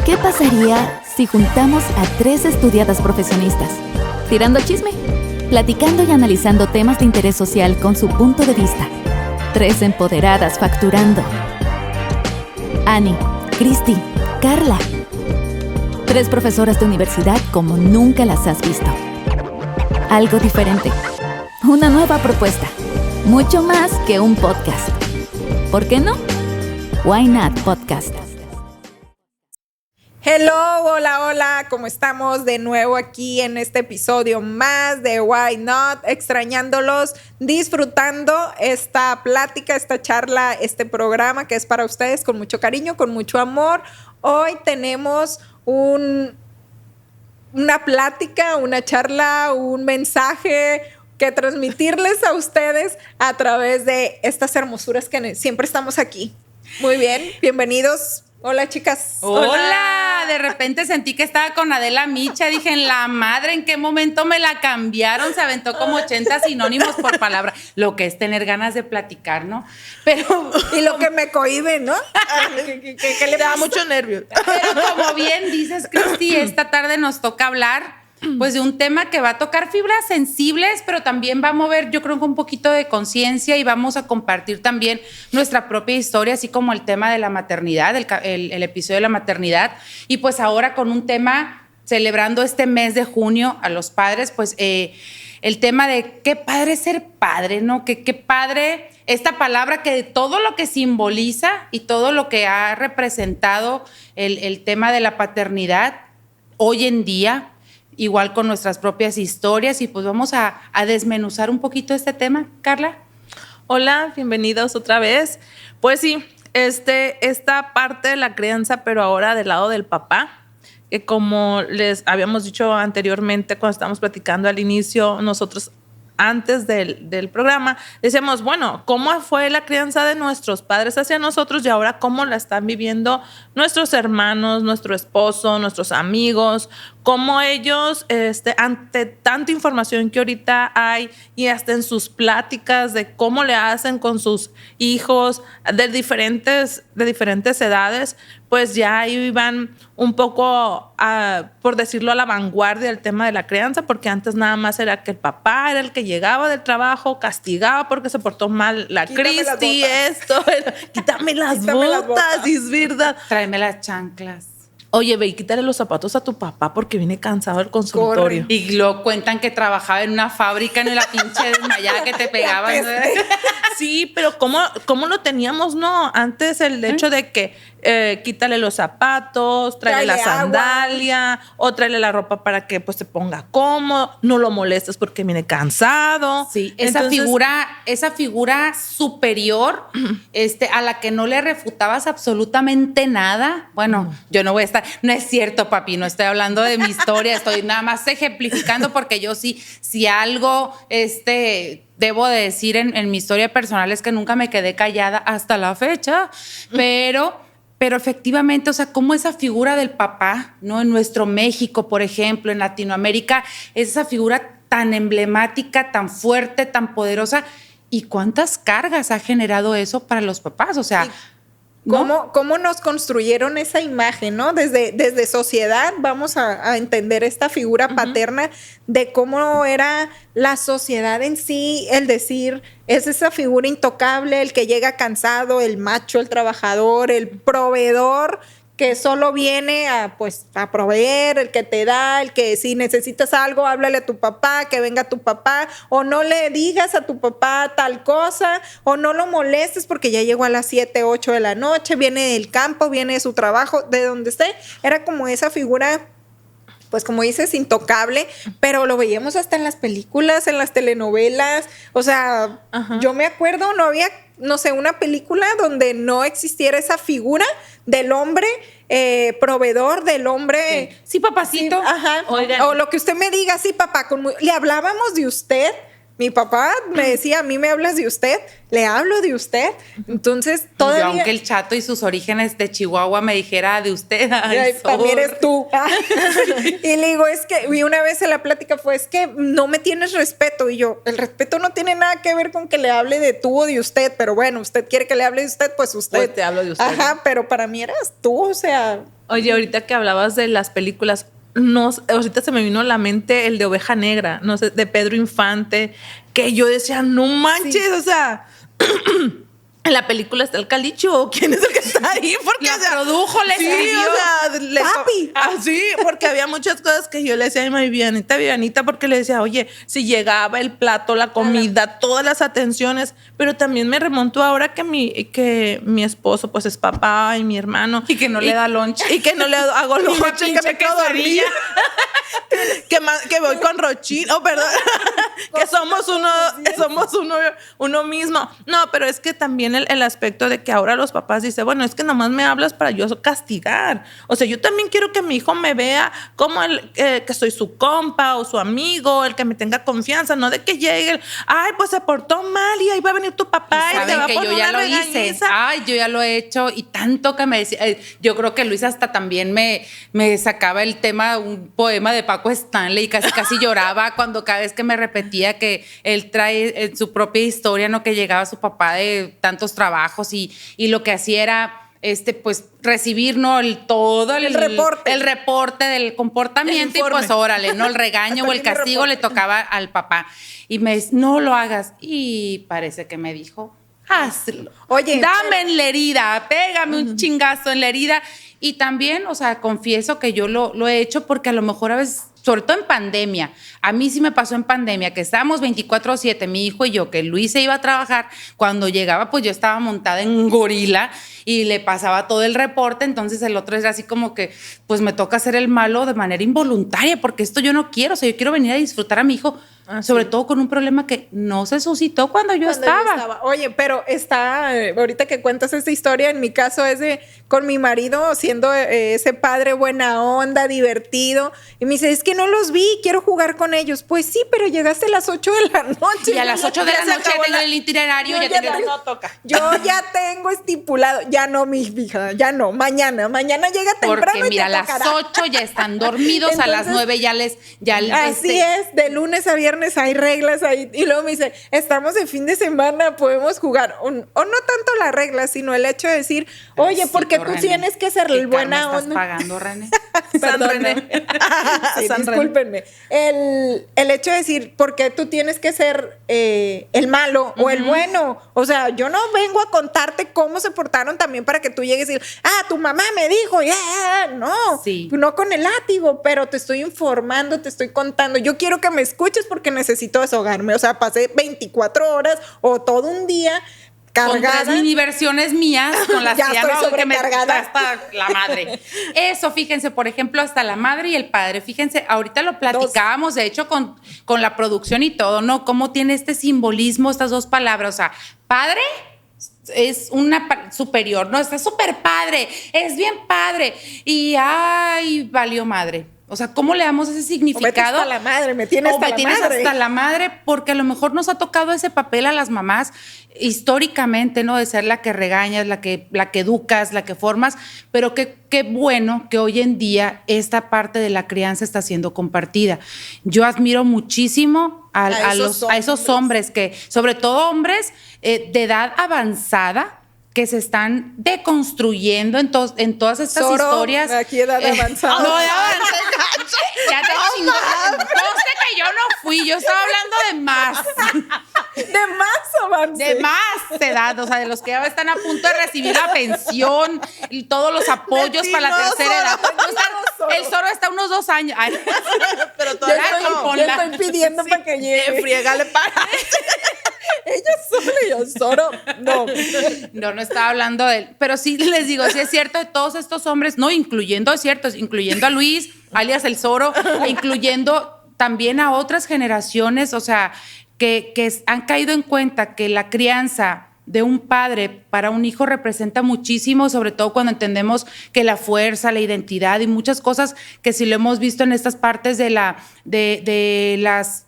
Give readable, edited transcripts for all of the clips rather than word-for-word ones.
¿Qué pasaría si juntamos a 3 estudiadas profesionistas? Tirando chisme, platicando y analizando temas de interés social con su punto de vista. 3 empoderadas facturando. Ani, Cristi, Carla. 3 profesoras de universidad como nunca las has visto. Algo diferente. Una nueva propuesta. Mucho más que un podcast. ¿Por qué no? Why Not Podcast. Hello, hola, ¿cómo estamos? De nuevo aquí en este episodio más de Why Not, extrañándolos, disfrutando esta plática, esta charla, este programa que es para ustedes con mucho cariño, con mucho amor. Hoy tenemos una plática, una charla, un mensaje que transmitirles a ustedes a través de estas hermosuras que siempre estamos aquí. Muy bien, bienvenidos. Hola, chicas. Hola. De repente sentí que estaba con Adela Micha. Dije, en la madre, ¿en qué momento me la cambiaron? Se aventó como 80 sinónimos por palabra. Lo que es tener ganas de platicar, ¿no? Pero... Y lo que me cohíbe, ¿no? que le da mucho nervio. Pero como bien dices, Cristi, esta tarde nos toca hablar pues de un tema que va a tocar fibras sensibles, pero también va a mover, yo creo, un poquito de conciencia, y vamos a compartir también nuestra propia historia, así como el tema de la maternidad, el episodio de la maternidad. Y pues ahora con un tema, celebrando este mes de junio a los padres, pues el tema de qué padre ser padre, ¿no? Qué padre esta palabra, que todo lo que simboliza y todo lo que ha representado el tema de la paternidad hoy en día, igual con nuestras propias historias. Y pues vamos a desmenuzar un poquito este tema. Carla. Hola, bienvenidos otra vez. Pues sí, esta parte de la crianza, pero ahora del lado del papá, que como les habíamos dicho anteriormente cuando estábamos platicando al inicio, nosotros antes del programa, decíamos, bueno, ¿cómo fue la crianza de nuestros padres hacia nosotros y ahora cómo la están viviendo nuestros hermanos, nuestro esposo, nuestros amigos? Cómo ellos, ante tanta información que ahorita hay y hasta en sus pláticas de cómo le hacen con sus hijos de diferentes edades, pues ya iban un poco, por decirlo, a la vanguardia del tema de la crianza, porque antes nada más era que el papá era el que llegaba del trabajo, castigaba porque se portó mal la Cristi, quítame las botas, y es verdad. Tráeme las chanclas. Oye, ve y quítale los zapatos a tu papá porque viene cansado del consultorio. Corre. Y lo cuentan que trabajaba en una fábrica, en la pinche desmayada que te pegaban, ¿no? Sí, pero ¿cómo lo teníamos, no? Antes el hecho de que quítale los zapatos, tráele la sandalia, o tráele la ropa para que pues se ponga cómodo, no lo molestes porque viene cansado. Sí, esa figura superior, a la que no le refutabas absolutamente nada. Bueno, yo no voy a estar, no es cierto, papi, no estoy hablando de mi historia, estoy nada más ejemplificando, porque yo sí, si algo, debo de decir en mi historia personal es que nunca me quedé callada hasta la fecha, pero efectivamente, o sea, como esa figura del papá, ¿no? En nuestro México, por ejemplo, en Latinoamérica, es esa figura tan emblemática, tan fuerte, tan poderosa. ¿Y cuántas cargas ha generado eso para los papás? O sea, ¿no? ¿Cómo nos construyeron esa imagen, ¿no? Desde sociedad vamos a entender esta figura paterna, de cómo era la sociedad en sí, el decir, es esa figura intocable, el que llega cansado, el macho, el trabajador, el proveedor, que solo viene a proveer, el que te da, el que si necesitas algo, háblale a tu papá, que venga tu papá, o no le digas a tu papá tal cosa, o no lo molestes porque ya llegó a las 7, 8 de la noche, viene del campo, viene de su trabajo, de donde esté. Era como esa figura, pues como dices, intocable, pero lo veíamos hasta en las películas, en las telenovelas. O sea, yo me acuerdo, no había, no sé, una película donde no existiera esa figura del hombre proveedor, del hombre. Sí, papacito. Sí, ajá. Oigan. O lo que usted me diga, sí, papá. Le hablábamos de usted Mi papá me decía, a mí me hablas de usted, le hablo de usted. Entonces, todavía... Yo, aunque el Chato y sus orígenes de Chihuahua me dijera de usted. Ay, también eres tú. Y le digo, es que, y una vez en la plática fue, es que no me tienes respeto. Y yo, el respeto no tiene nada que ver con que le hable de tú o de usted, pero bueno, usted quiere que le hable de usted, pues usted. Pues te hablo de usted. Ajá, pero para mí eras tú, o sea... Oye, ahorita que hablabas de las películas, no, ahorita se me vino a la mente el de Oveja Negra, no sé, de Pedro Infante, que yo decía, no manches, sí. O sea, en la película está el Calicho, ¿quién es el que está ahí? Porque la produjo, le escribió. O sea, ¡Papi! Sí, porque había muchas cosas que yo le decía a mi Vivianita, porque le decía, oye, si llegaba el plato, la comida, todas las atenciones, pero también me remontó ahora que mi esposo, pues, es papá y mi hermano. Y que no le da lunch. Y que no le hago lunch, que me quedo dormida. que voy con Rochín, perdón, que somos uno mismo. No, pero es que también el aspecto de que ahora los papás dicen, bueno, es que nomás me hablas para yo castigar. O sea, yo también quiero que mi hijo me vea como que soy su compa o su amigo, el que me tenga confianza, no de que llegue, ay, pues se portó mal y ahí va a venir tu papá y te va a poner una regañiza. Ay, yo ya lo he hecho y tanto que me decía, yo creo que Luis hasta también me sacaba el tema, un poema de Paco Stanley y casi lloraba cuando cada vez que me repetía que él trae su propia historia, ¿no? Que llegaba su papá de tantos trabajos y lo que hacía era pues recibir, ¿no? Todo el reporte del comportamiento y pues órale, ¿no? El regaño o el castigo le tocaba al papá. Y me dice, no lo hagas. Y parece que me dijo, hazlo. Oye, dame en la herida, pégame un chingazo en la herida. Y también, o sea, confieso que yo lo he hecho porque a lo mejor a veces, sobre todo en pandemia, a mí sí me pasó en pandemia, que estábamos 24/7, mi hijo y yo, que Luis se iba a trabajar, cuando llegaba pues yo estaba montada en un gorila y le pasaba todo el reporte, entonces el otro era así como que pues me toca hacer el malo de manera involuntaria, porque esto yo no quiero, o sea, yo quiero venir a disfrutar a mi hijo, sobre todo con un problema que no se suscitó cuando yo estaba. Oye, pero ahorita que cuentas esta historia, en mi caso es con mi marido siendo ese padre buena onda, divertido, y me dice, es que no los vi, quiero jugar con ellos. Pues sí, pero llegaste a las 8 de la noche. Y a las 8 de la noche tengo el itinerario, no toca. Yo ya tengo estipulado, ya no, mi hija, ya no, mañana llega temprano. Porque mira, a las 8 ya están dormidos, entonces, a las 9 así es, de lunes a viernes hay reglas ahí, y luego me dice, estamos en fin de semana, podemos jugar, o no tanto las reglas, sino el hecho de decir, oye, sí, porque tú René, tienes que ser el buena onda. ¿Estás pagando, René? San René. Sí, discúlpenme. El hecho de decir, porque tú tienes que ser el malo o el bueno. O sea, yo no vengo a contarte cómo se portaron también para que tú llegues y digas, tu mamá me dijo, no, sí. No con el látigo, pero te estoy informando, te estoy contando. Yo quiero que me escuches porque necesito desahogarme. O sea, pasé 24 horas o todo un día cargada. Con 3 mini versiones mías con las ya que estoy sobrecargada. Hasta la madre. Eso, fíjense, por ejemplo, hasta la madre y el padre. Fíjense, ahorita lo platicábamos, de hecho, con la producción y todo, ¿no? Cómo tiene este simbolismo estas dos palabras. O sea, padre es una superior, ¿no? Está súper padre, es bien padre. Y, ay, valió madre. O sea, ¿cómo le damos ese significado? Hasta la madre, me tienes hasta la madre, porque a lo mejor nos ha tocado ese papel a las mamás históricamente, ¿no? De ser la que regañas, la que educas, la que formas, pero qué bueno que hoy en día esta parte de la crianza está siendo compartida. Yo admiro muchísimo a esos hombres que, sobre todo hombres de edad avanzada, que se están deconstruyendo en todas estas historias. Aquí edad avanzada. No, ya te chingó. No sé que yo no fui, yo estaba hablando de más. De más avance. De más edad, o sea, de los que ya están a punto de recibir la pensión y todos los apoyos para la tercera edad. El Zoro está unos 2 años. Ay, pero todavía estoy pidiendo para que llegue. Friégale para. Ella sola y el Zoro, no estaba hablando de él, pero sí les digo, sí es cierto de todos estos hombres, no, incluyendo a Luis, alias el Zoro, incluyendo también a otras generaciones, o sea, que han caído en cuenta que la crianza de un padre para un hijo representa muchísimo, sobre todo cuando entendemos que la fuerza, la identidad y muchas cosas que sí lo hemos visto en estas partes de las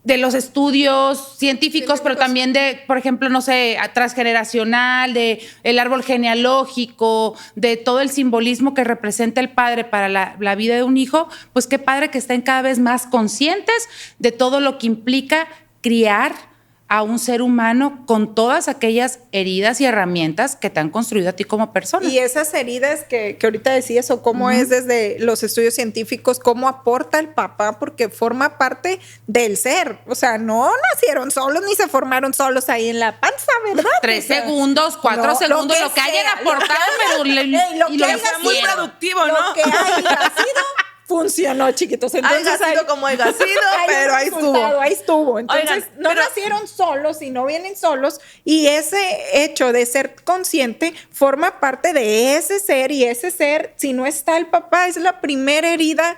de los estudios científicos, pero también de, por ejemplo, no sé, transgeneracional, de el árbol genealógico, de todo el simbolismo que representa el padre para la vida de un hijo, pues qué padre que estén cada vez más conscientes de todo lo que implica criar a un ser humano con todas aquellas heridas y herramientas que te han construido a ti como persona. Y esas heridas que ahorita decías, o cómo es desde los estudios científicos, cómo aporta el papá, porque forma parte del ser. O sea, no nacieron solos ni se formaron solos ahí en la panza, ¿verdad? 3 segundos, 4 segundos, lo que hayan aportado, pero lo que haya muy productivo, ¿no? Lo que haya sido funcionó, chiquitos. Entonces, haya sido como haya sido, pero ahí estuvo. Ahí estuvo. Entonces, Oigan, no nacieron solos y no vienen solos. Y ese hecho de ser consciente forma parte de ese ser. Y ese ser, si no está el papá, es la primera herida,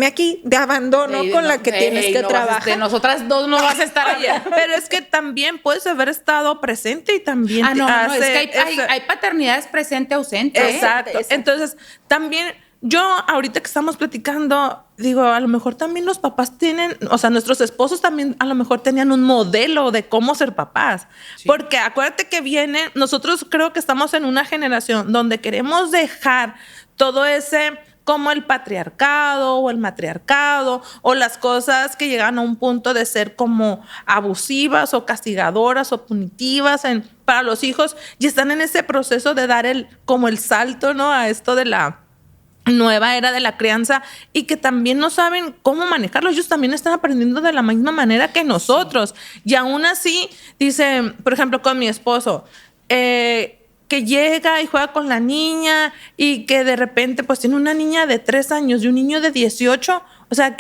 aquí, de abandono con la que tienes que trabajar. De nosotras dos no vas a estar allá. Pero es que también puedes haber estado presente y también... No, es que hay paternidades presente-ausente. Exacto. Entonces, también... Yo, ahorita que estamos platicando, digo, a lo mejor también los papás tienen, o sea, nuestros esposos también a lo mejor tenían un modelo de cómo ser papás. Sí. Porque acuérdate que nosotros creo que estamos en una generación donde queremos dejar todo ese, como el patriarcado o el matriarcado, o las cosas que llegan a un punto de ser como abusivas o castigadoras o punitivas para los hijos, y están en ese proceso de dar como el salto, ¿no? A esto de la nueva era de la crianza, y que también no saben cómo manejarlo. Ellos también están aprendiendo de la misma manera que nosotros. Y aún así, dice, por ejemplo, con mi esposo, que llega y juega con la niña y que de repente pues tiene una niña de 3 años y un niño de 18, o sea,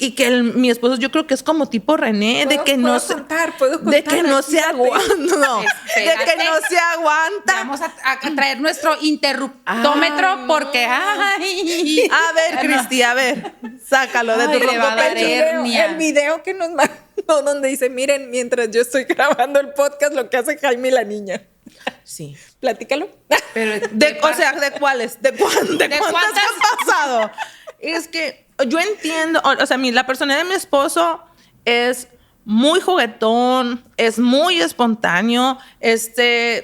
y que mi esposo yo creo que es como tipo René, de que no se aguanta. Vamos a traer nuestro interruptómetro porque a ver, Cristi, a ver, sácalo de tu el video que nos mandó donde dice, miren, mientras yo estoy grabando el podcast, lo que hace Jaime y la niña. Sí. Platícalo. Pero ¿de cuáles? ¿De cuántas han pasado? Es que yo entiendo, o sea, la personalidad de mi esposo es muy juguetón, es muy espontáneo.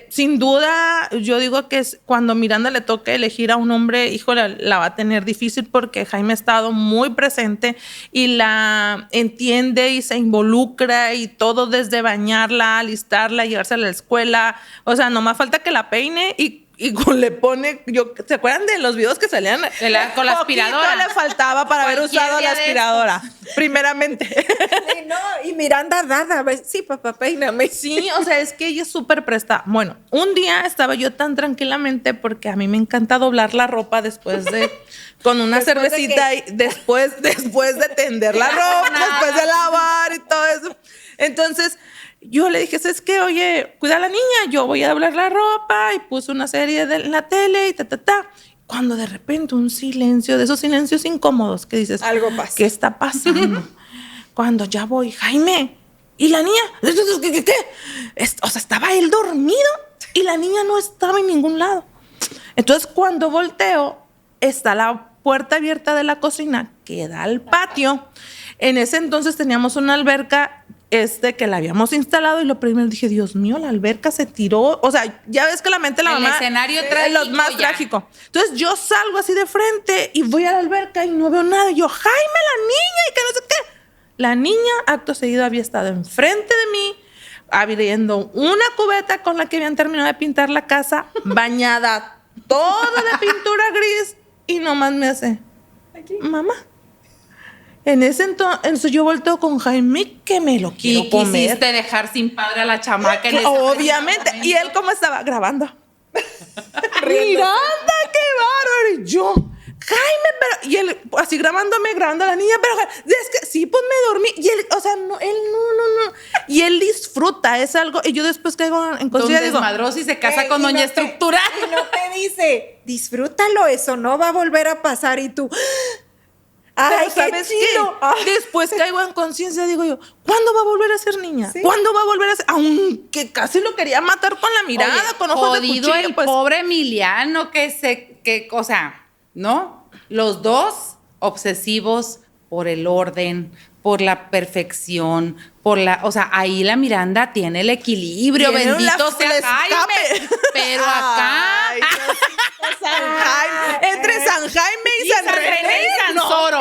Sin duda, yo digo que cuando Miranda le toque elegir a un hombre, híjole, la va a tener difícil porque Jaime ha estado muy presente y la entiende y se involucra y todo desde bañarla, alistarla, llevársela a la escuela. O sea, nomás falta que la peine y le pone, ¿se acuerdan de los videos que salían? Con la aspiradora. Le faltaba para haber usado la aspiradora, primeramente. Sí, no, y Miranda dada, sí, papá, peíname. Sí, o sea, es que ella es súper presta. Bueno, un día estaba yo tan tranquilamente porque a mí me encanta doblar la ropa con una cervecita y después de tender la ropa, después de lavar y todo eso. Entonces, yo le dije, ¿sabes qué? Oye, cuida a la niña, yo voy a doblar la ropa, y puse una serie en la tele y Cuando de repente un silencio, de esos silencios incómodos que dices, algo pasa. ¿Qué está pasando? Cuando ya voy, Jaime, ¿y la niña? ¿Qué? O sea, estaba él dormido y la niña no estaba en ningún lado. Entonces, cuando volteo, está la puerta abierta de la cocina que da al patio. En ese entonces teníamos una alberca que la habíamos instalado, y lo primero dije, Dios mío, la alberca se tiró. O sea, ya ves que la mente de la mamá... El escenario trágico. Lo más trágico. Entonces yo salgo así de frente y voy a la alberca y no veo nada. Y yo, Jaime, la niña, y que no sé qué. La niña, acto seguido, había estado enfrente de mí, abriendo una cubeta con la que habían terminado de pintar la casa, bañada toda de pintura gris, y nomás me hace, mamá. En ese entonces yo volteo con Jaime, que me lo quiero comer. Y quisiste dejar sin padre a la chamaca. Obviamente. ¿Y él cómo estaba? Grabando. Miranda, qué bárbaro. Y yo, Jaime, pero... Y él así grabando a la niña, pero es que sí, pues me dormí. Y él, o sea, no. Y él disfruta, es algo... Y yo después caigo en conciencia, digo... desmadroso y se casa con doña Estructura. Y no te dice, disfrútalo, eso no va a volver a pasar. Y tú... ¡Ay, qué chido! Después caigo en conciencia, digo yo, ¿cuándo va a volver a ser niña? ¿Sí? ¿Cuándo va a volver a ser? Aunque casi lo quería matar con la mirada, con ojos de cuchillo. El pobre Emiliano o sea, ¿no? Los dos obsesivos por el orden, por la perfección, o sea, ahí la Miranda tiene el equilibrio, Tiene bendito la sea Jaime. Pero acá, Ay, Diosito, San Jaime. Entre San Jaime y San René y San no, Zoro.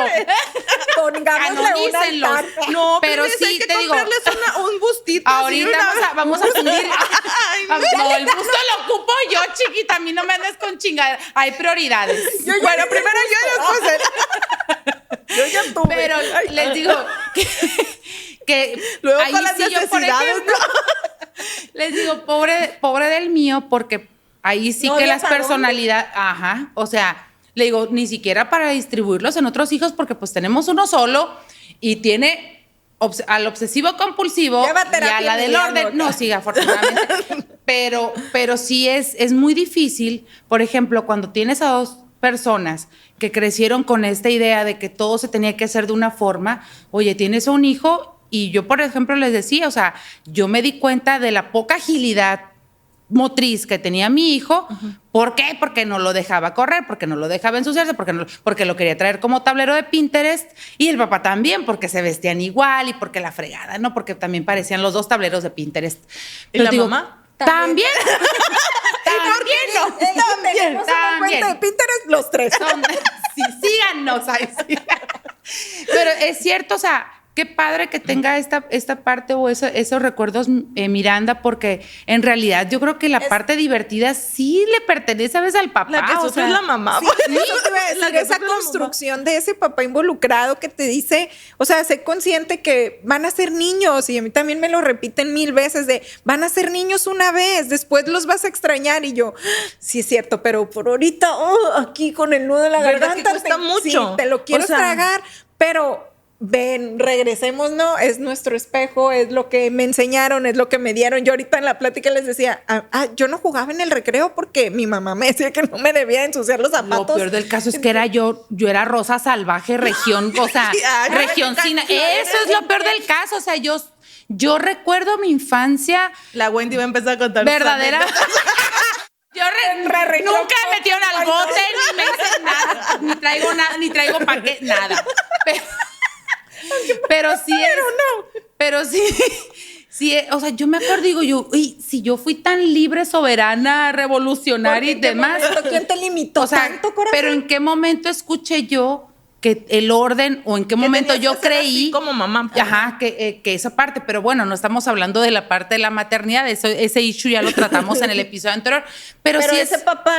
Pongámosle un Canonícenlos. altar. No, pero sí sí hay que te digo, comprarles un bustito. así, ahorita vamos a subir. Ay, No, el busto lo ocupo yo, chiquita. A mí no me andes con chingada. Hay prioridades. Bueno, primero yo y después él. Yo ya tuve. Pero les digo que Luego ahí con las sí yo, por necesidades, ejemplo, les digo, pobre del mío, porque ahí sí No que había las para personalidades, o sea, le digo, ni siquiera para distribuirlos en otros hijos, porque pues tenemos uno solo y tiene al obsesivo compulsivo Lleva y a terapia la del Emiliano orden. acá. No, sí, afortunadamente. pero sí es muy difícil, por ejemplo, cuando tienes a dos personas que crecieron con esta idea de que todo se tenía que hacer de una forma. Oye, tienes a un hijo y yo, por ejemplo, les decía, o sea, yo me di cuenta de la poca agilidad motriz que tenía mi hijo. ¿Por qué? Porque no lo dejaba correr, porque no lo dejaba ensuciarse, porque lo quería traer como tablero de Pinterest, y el papá también, porque se vestían igual y porque la fregada, ¿no? Porque también parecían los dos tableros de Pinterest. ¿Y la mamá? También. También. Cuenta de Pinterest los tres. Sí, síganos ahí. Sí. Pero es cierto, o sea, qué padre que tenga esta parte o esos recuerdos, Miranda, porque en realidad yo creo que la parte divertida sí le pertenece a veces al papá. La que sufre es la mamá. Sí, eso te iba a decir, esa construcción de ese papá involucrado que te dice, o sea, sé consciente que van a ser niños, y a mí también me lo repiten 1000 veces, de van a ser niños una vez, después los vas a extrañar, y yo, sí es cierto, pero por ahorita, aquí con el nudo de la ¿Verdad garganta, que cuesta mucho? Sí, te lo quiero O sea, tragar, pero ven, regresemos, ¿no? Es nuestro espejo, es lo que me enseñaron, es lo que me dieron. Yo ahorita en la plática les decía, yo no jugaba en el recreo porque mi mamá me decía que no me debía ensuciar los zapatos. Lo peor del caso es que yo era Rosa Salvaje, región, o sea, región sin. Eso es lo peor del caso, o sea, yo recuerdo mi infancia. La Wendy va a empezar a contar. Verdadera. Yo nunca me metieron al bote, ni me hice nada, ni traigo paquete, nada. Pero sí pero sí, o sea, yo me acuerdo, digo yo, uy, si yo fui tan libre, soberana, revolucionaria y demás. ¿Quién te limitó o sea, tanto, corazón? pero ¿en qué momento escuché yo que el orden, o en qué momento yo creí como mamá? Ajá, que esa parte, pero bueno, no estamos hablando de la parte de la maternidad, ese issue ya lo tratamos en el episodio anterior, pero sí ese papá,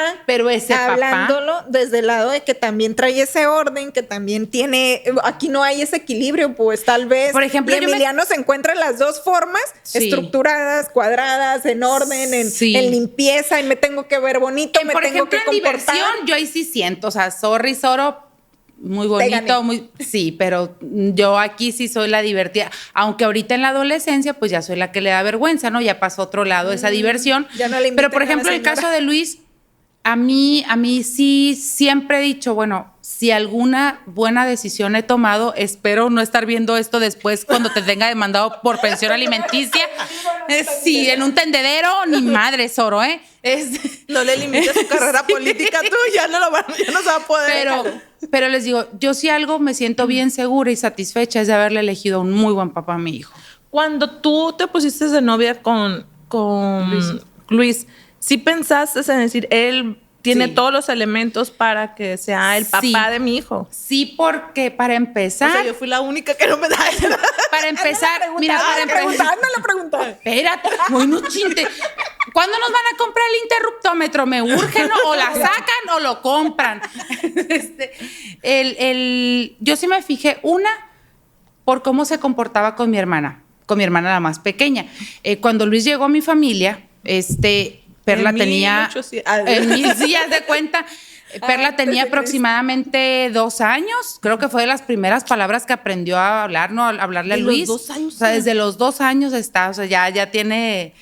hablándolo desde el lado de que también trae ese orden, que también tiene, aquí no hay ese equilibrio, pues tal vez, por ejemplo, y Emiliano se encuentra en las dos formas, estructuradas, cuadradas, en orden, en limpieza, y me tengo que ver bonito, me por tengo ejemplo, que comportar. en diversión, yo ahí sí siento, o sea, sorry, Zoro, muy bonito, sí, pero yo aquí sí soy la divertida, aunque ahorita en la adolescencia pues ya soy la que le da vergüenza, ¿no? Ya pasó a otro lado esa diversión. Ya no le pero por inviten a la ejemplo el señora. caso de Luis, a mí sí siempre he dicho, bueno, si alguna buena decisión he tomado, espero no estar viendo esto después cuando te tenga demandado por pensión alimenticia. Sí, en un tendedero, ni madre, Zoro, ¿eh? No le limites su carrera política tú, ya no se va a poder. Pero les digo, yo sí algo me siento bien segura y satisfecha es de haberle elegido un muy buen papá a mi hijo. Cuando tú te pusiste de novia con Luis, ¿sí pensaste en decir, él tiene todos los elementos para que sea el papá de mi hijo? Sí, porque para empezar... O sea, yo fui la única que no me da eso. Para empezar, mira, para empezar... Me lo preguntó. Espérate, no chinte. ¿Cuándo nos van a comprar el interruptómetro? ¿Me urgen o la sacan o lo compran? Yo sí me fijé, por cómo se comportaba con mi hermana la más pequeña. Cuando Luis llegó a mi familia, Perla tenía... En mis días de cuenta... Perla tenía aproximadamente 2 años. Creo que fue de las primeras palabras que aprendió a hablar, ¿no? A hablarle a Luis. Los 2 años. O sea, desde los 2 años está, o sea, ya tiene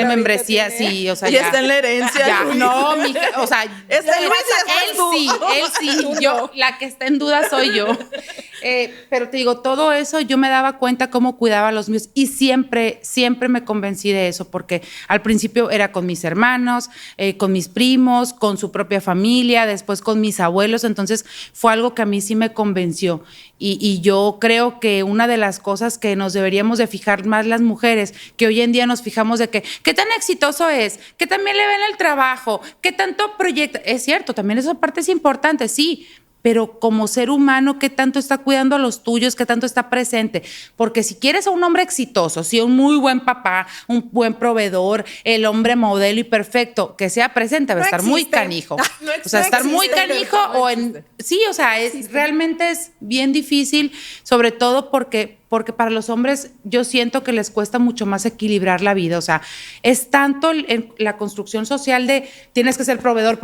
membresía, sí, o sea, ya está en la herencia. Ya, no, está en él sí, yo, la que está en duda soy yo. Pero te digo, todo eso yo me daba cuenta cómo cuidaba a los míos y siempre me convencí de eso, porque al principio era con mis hermanos, con mis primos, con su propia familia, después con mis abuelos, entonces fue algo que a mí sí me convenció. Y yo creo que una de las cosas que nos deberíamos de fijar más las mujeres, que hoy en día nos fijamos de que qué tan exitoso es, que también le ven el trabajo, qué tanto proyecta. Es cierto, también esa parte es importante, sí, pero como ser humano, ¿qué tanto está cuidando a los tuyos? ¿Qué tanto está presente? Porque si quieres a un hombre exitoso, si un muy buen papá, un buen proveedor, el hombre modelo y perfecto, que sea presente, va a estar muy canijo. O sea, estar muy canijo o en... Sí, o sea, realmente es bien difícil, sobre todo porque para los hombres yo siento que les cuesta mucho más equilibrar la vida. O sea, es tanto la construcción social de tienes que ser proveedor,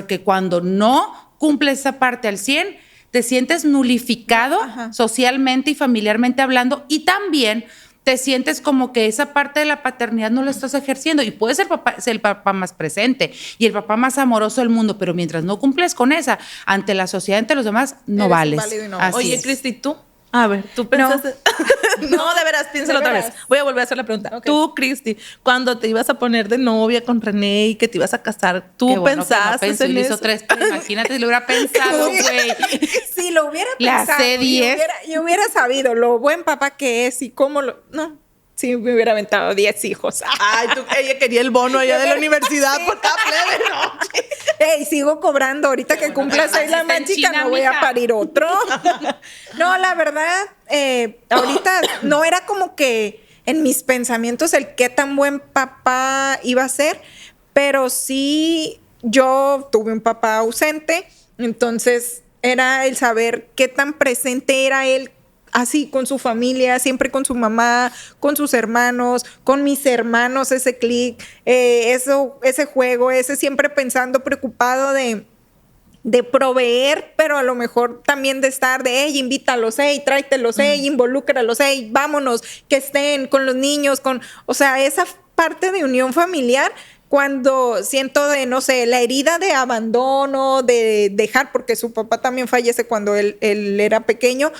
que cuando no cumple esa parte al 100, te sientes nulificado socialmente y familiarmente hablando, y también te sientes como que esa parte de la paternidad no la estás ejerciendo, y puedes ser el papá más presente y el papá más amoroso del mundo, pero mientras no cumples con esa ante la sociedad, ante los demás, no vales. Oye, Cristi, ¿tú? A ver, ¿tú pensaste? No, de veras, piénsalo otra vez. Voy a volver a hacer la pregunta. Okay. Tú, Cristi, cuando te ibas a poner de novia con René y que te ibas a casar, ¿tú pensaste en eso? Hizo 3, pero imagínate si lo hubiera pensado, güey. Si lo hubiera pensado, hace 10. Yo hubiera sabido lo buen papá que es y cómo lo... No. Sí, me hubiera aventado 10 hijos. Ay, ella quería el bono allá de la universidad por cada plebe, ¿no? Ey, sigo cobrando. Ahorita que cumpla 6 la más chica, no voy a parir otro. No, la verdad, ahorita no era como que en mis pensamientos el qué tan buen papá iba a ser, pero sí yo tuve un papá ausente, entonces era el saber qué tan presente era él, así con su familia, siempre con su mamá, con sus hermanos, con mis hermanos, ese clic, ese juego, ese siempre pensando, preocupado de proveer, pero a lo mejor también de estar de, hey, invítalos, hey, tráetelos, hey, involúcralos, hey, vámonos, que estén con los niños, o sea, esa parte de unión familiar. Cuando siento no sé, la herida de abandono, de dejar, porque su papá también fallece cuando él era pequeño,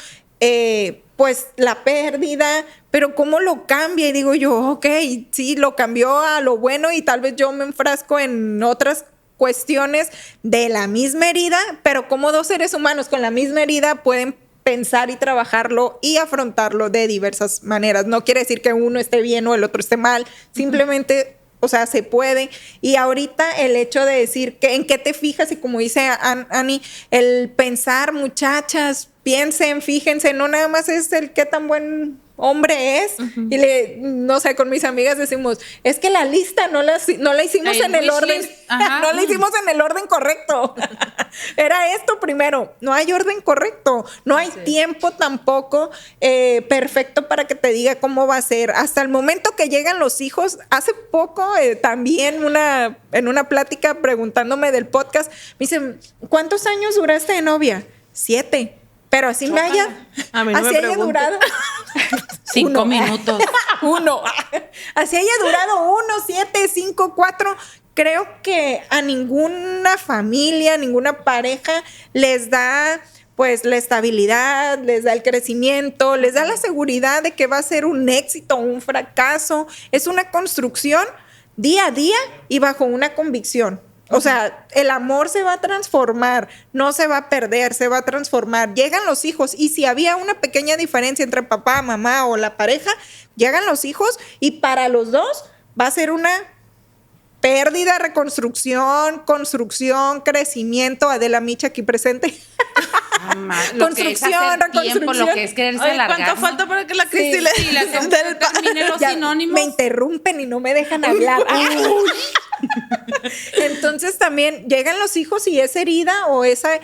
pues la pérdida, pero cómo lo cambia, y digo yo, ok, sí, lo cambió a lo bueno, y tal vez yo me enfrasco en otras cuestiones de la misma herida, pero como dos seres humanos con la misma herida pueden pensar y trabajarlo y afrontarlo de diversas maneras. No quiere decir que uno esté bien o el otro esté mal, simplemente... O sea, se puede. Y ahorita el hecho de decir que en qué te fijas, y como dice Ani, el pensar, muchachas, piensen, fíjense, no nada más es el qué tan buen hombre es. Y no sé, con mis amigas decimos, es que la lista no la hicimos en el orden, no la hicimos en el orden correcto. Era esto primero, no hay orden correcto, no hay tiempo tampoco perfecto para que te diga cómo va a ser. Hasta el momento que llegan los hijos, hace poco también en una plática preguntándome del podcast, me dicen, ¿cuántos años duraste de novia? 7. Pero así me haya durado 5 minutos. 1. Así haya durado 1, 7, 5, 4. Creo que a ninguna familia, ninguna pareja les da pues la estabilidad, les da el crecimiento, les da la seguridad de que va a ser un éxito o un fracaso. Es una construcción día a día y bajo una convicción. O sea, el amor se va a transformar, no se va a perder, se va a transformar. Llegan los hijos, y si había una pequeña diferencia entre papá, mamá o la pareja, llegan los hijos y para los dos va a ser una pérdida, reconstrucción, construcción, crecimiento. Adela Micha aquí presente. Construcción, reconstrucción. Lo que es quererse alargar. ¿Cuánto falta para que la Cristi termine los sinónimos? Me interrumpen y no me dejan hablar. Entonces también llegan los hijos y esa herida o esa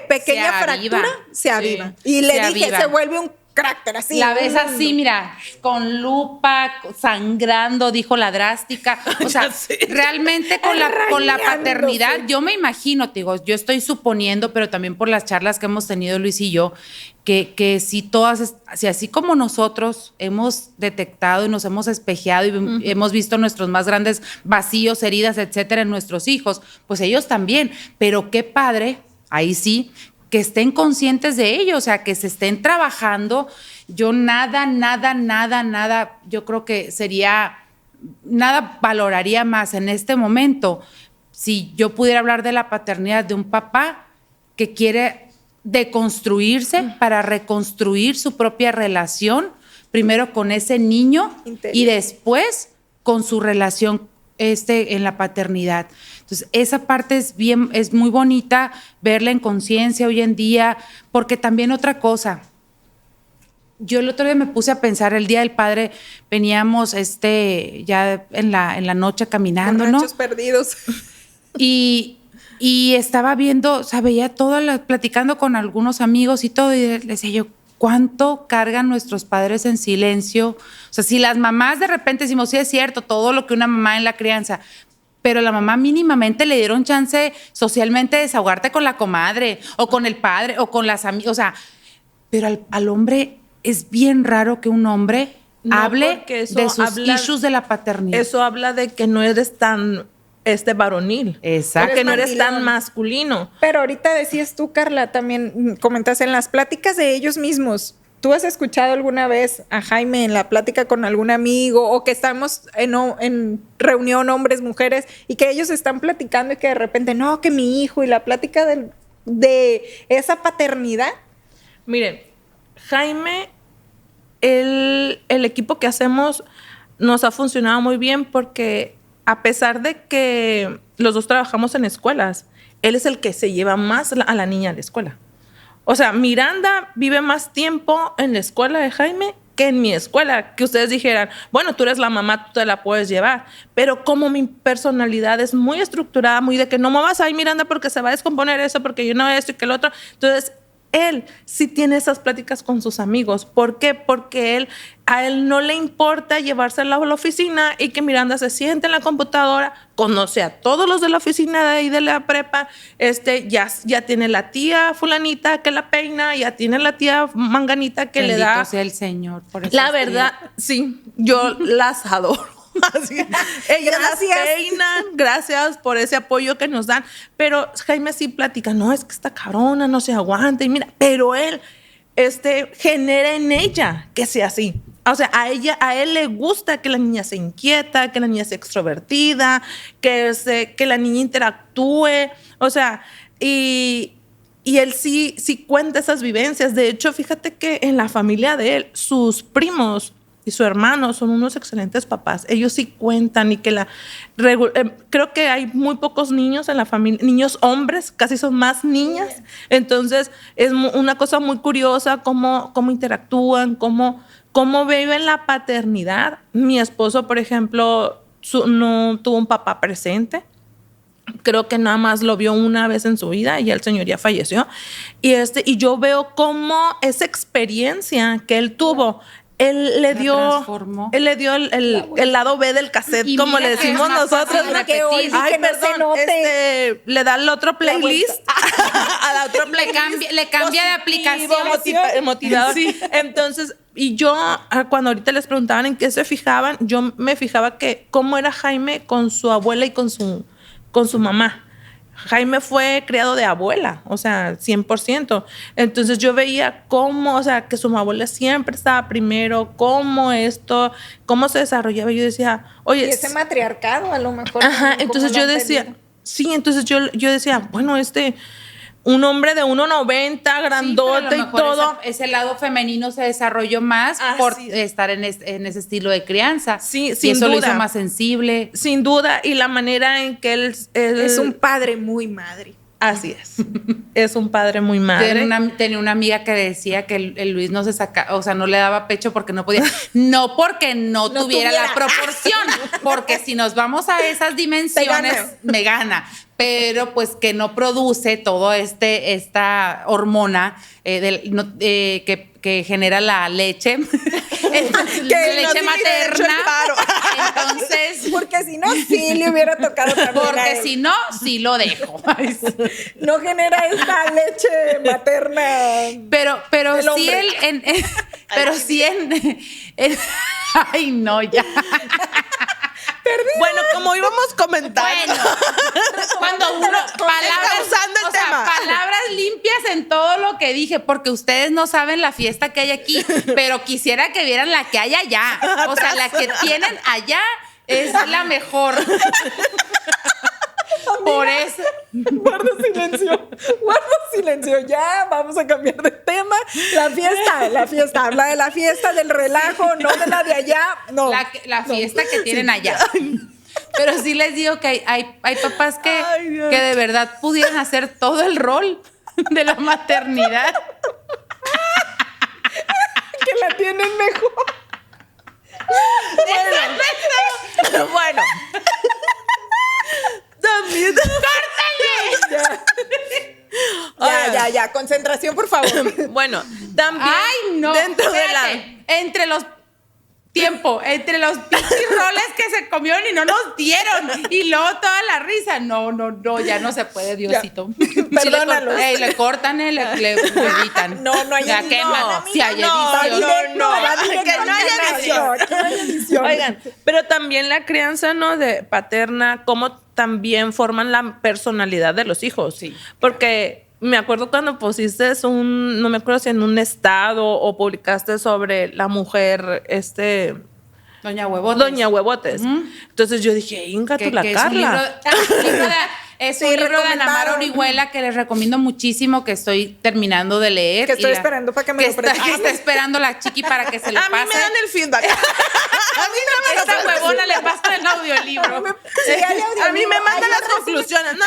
pequeña fractura se aviva. Y le dije, se vuelve un cráter así. La ves así, mira, con lupa, sangrando, dijo la drástica. O sea, realmente con la paternidad, yo me imagino, te digo, yo estoy suponiendo, pero también por las charlas que hemos tenido Luis y yo, que si así como nosotros hemos detectado y nos hemos espejeado y hemos visto nuestros más grandes vacíos, heridas, etcétera, en nuestros hijos, pues ellos también. Pero qué padre, ahí sí, que estén conscientes de ello, o sea, que se estén trabajando. Yo nada, yo creo que nada valoraría más en este momento si yo pudiera hablar de la paternidad de un papá que quiere deconstruirse para reconstruir su propia relación, primero con ese niño y después con su relación en la paternidad. Entonces, esa parte es muy bonita verla en conciencia hoy en día, porque también otra cosa, yo el otro día me puse a pensar, el Día del Padre veníamos ya en la noche caminando, ¿no? Borrachos perdidos. Y estaba viendo, o sea, veía platicando con algunos amigos y todo, y les decía yo, ¿cuánto cargan nuestros padres en silencio? O sea, si las mamás de repente decimos, sí es cierto, todo lo que una mamá en la crianza, pero la mamá mínimamente le dieron chance socialmente de desahogarte con la comadre, o con el padre, o con las amigas, o sea, pero al hombre es bien raro que un hombre hable de sus issues de la paternidad. Eso habla de que no eres tan varonil. Exacto. Que no eres tan masculino. Pero ahorita decías tú, Carla, también comentas en las pláticas de ellos mismos. ¿Tú has escuchado alguna vez a Jaime en la plática con algún amigo o que estamos en reunión hombres, mujeres y que ellos están platicando y que de repente, no, que mi hijo y la plática de esa paternidad? Miren, Jaime, el equipo que hacemos nos ha funcionado muy bien porque a pesar de que los dos trabajamos en escuelas, él es el que se lleva más a la niña a la escuela. O sea, Miranda vive más tiempo en la escuela de Jaime que en mi escuela. Que ustedes dijeran, bueno, tú eres la mamá, tú te la puedes llevar. Pero como mi personalidad es muy estructurada, muy de que no muevas ahí, Miranda, porque se va a descomponer eso, porque yo no esto y que el otro. Entonces, él sí tiene esas pláticas con sus amigos. ¿Por qué? Porque a él no le importa llevársela a la oficina y que Miranda se siente en la computadora, conoce a todos los de la oficina de ahí de la prepa, ya tiene la tía fulanita que la peina, ya tiene la tía manganita que Bendito le da. sea el Señor por eso. La verdad, sí, yo las adoro. Así, ellas las peinan, gracias por ese apoyo que nos dan. Pero Jaime sí platica, no, es que esta cabrona no se aguanta. Y mira, pero él genera en ella que sea así. O sea, a él le gusta que la niña se inquieta, que la niña sea extrovertida, que la niña interactúe. O sea, y él sí cuenta esas vivencias. De hecho, fíjate que en la familia de él, sus primos y su hermano son unos excelentes papás. Ellos sí cuentan y que creo que hay muy pocos niños en la familia, niños hombres, casi son más niñas. Entonces, es una cosa muy curiosa cómo interactúan, cómo viven la paternidad. Mi esposo, por ejemplo, no tuvo un papá presente. Creo que nada más lo vio una vez en su vida y el señor ya falleció. Y yo veo cómo esa experiencia que él tuvo, él le dio el lado B del cassette, y como le decimos nosotros. Le da el otro playlist a la otro playlist. Le cambia de aplicación. Motivador. Sí. Entonces, y yo, cuando ahorita les preguntaban en qué se fijaban, yo me fijaba que cómo era Jaime con su abuela y con su mamá. Jaime fue criado de abuela, o sea, 100%. Entonces yo veía cómo, o sea, que su abuela siempre estaba primero, cómo se desarrollaba. Y yo decía, oye. Y ese matriarcado a lo mejor. Ajá, entonces yo decía, sí, entonces yo decía, bueno, un hombre de 1.90, grandote y todo. Ese lado femenino se desarrolló más por estar en ese estilo de crianza. Sí, sin duda. Eso lo hizo más sensible. Sin duda, y la manera en que él es un padre muy madre. Así es. Es un padre muy madre. Tenía una amiga que decía que el Luis no se saca, o sea, no le daba pecho porque no podía. No porque no tuviera la proporción, porque si nos vamos a esas dimensiones, me gana. Pero pues que no produce todo esta hormona que genera la leche, leche materna. Entonces, porque si no, sí le hubiera tocado también. Porque si no, sí lo dejo. No genera esta leche materna. Pero sí ay, no, ya. Perdón. Bueno, como íbamos comentando. Bueno, cuando uno Usando el tema. palabras limpias en todo lo que dije, porque ustedes no saben la fiesta que hay aquí, pero quisiera que vieran la que hay allá. O sea, la que tienen allá es la mejor. Por eso. Guarda silencio. Ya, vamos a cambiar de tema. La fiesta. Habla de la fiesta, del relajo, no de la de allá. No. La fiesta que tienen allá. Pero sí les digo que hay papás que de verdad pudieran hacer todo el rol de la maternidad. Que la tienen mejor. Bueno. También. Ya. Concentración, por favor. Bueno, también. Ay, no. Dentro de la. Entre los pinches roles que se comieron y no nos dieron. Y luego toda la risa. No, ya no se puede, Diosito. Perdónalos. Le cortan, le editan. No hay la edición. queman. Si hay No, edición. que no haya edición. Oigan, pero también la crianza, ¿no? De paterna, cómo también forman la personalidad de los hijos. Sí. Porque me acuerdo cuando pusiste no me acuerdo si en un estado o publicaste sobre la mujer, Doña Huevotes. Doña Huevotes. Entonces yo dije, Inga, tú la Carla. Es un libro de Ana Mar Orihuela que les recomiendo muchísimo, que estoy terminando de leer. Que estoy esperando para que me lo prestes. Que está esperando la chiqui para que se lo pase. A mí me dan el feedback. Esta huevona le pasa el audiolibro. A mí me mandan las conclusiones. No.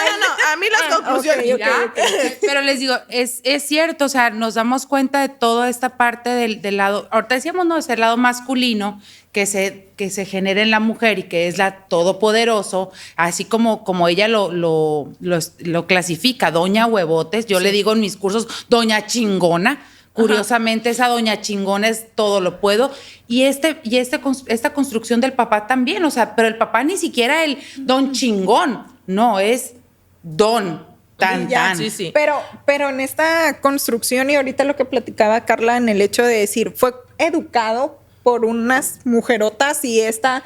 A mí las conclusiones. Okay. Pero les digo, es cierto, o sea, nos damos cuenta de toda esta parte del lado, ahorita decíamos, no, es el lado masculino que se genera en la mujer y que es la todopoderoso, así como ella lo clasifica, Doña Huevotes, yo le digo en mis cursos, Doña Chingona. Curiosamente, esa Doña Chingona es todo lo puedo. Y esta construcción del papá también, o sea, pero el papá ni siquiera el Don Chingón, no, es Don. Tan. Sí. Pero en esta construcción, y ahorita lo que platicaba Carla en el hecho de decir, fue educado por unas mujerotas y esta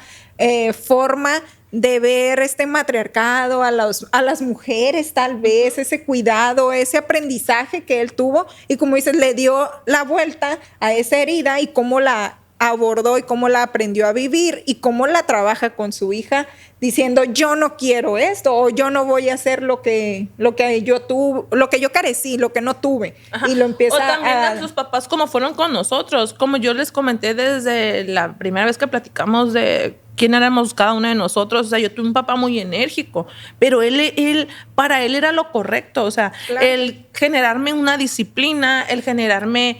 forma de ver este matriarcado a las mujeres, tal vez, ese cuidado, ese aprendizaje que él tuvo, y como dices, le dio la vuelta a esa herida y cómo la abordó y cómo la aprendió a vivir y cómo la trabaja con su hija, diciendo, yo no quiero esto, o yo no voy a hacer lo que yo tuve, lo que yo carecí, lo que no tuve. Ajá. Y lo empieza o también a sus papás como fueron con nosotros, como yo les comenté desde la primera vez que platicamos de quién éramos cada uno de nosotros. O sea, yo tuve un papá muy enérgico, pero para él era lo correcto. O sea, claro, el generarme una disciplina, el generarme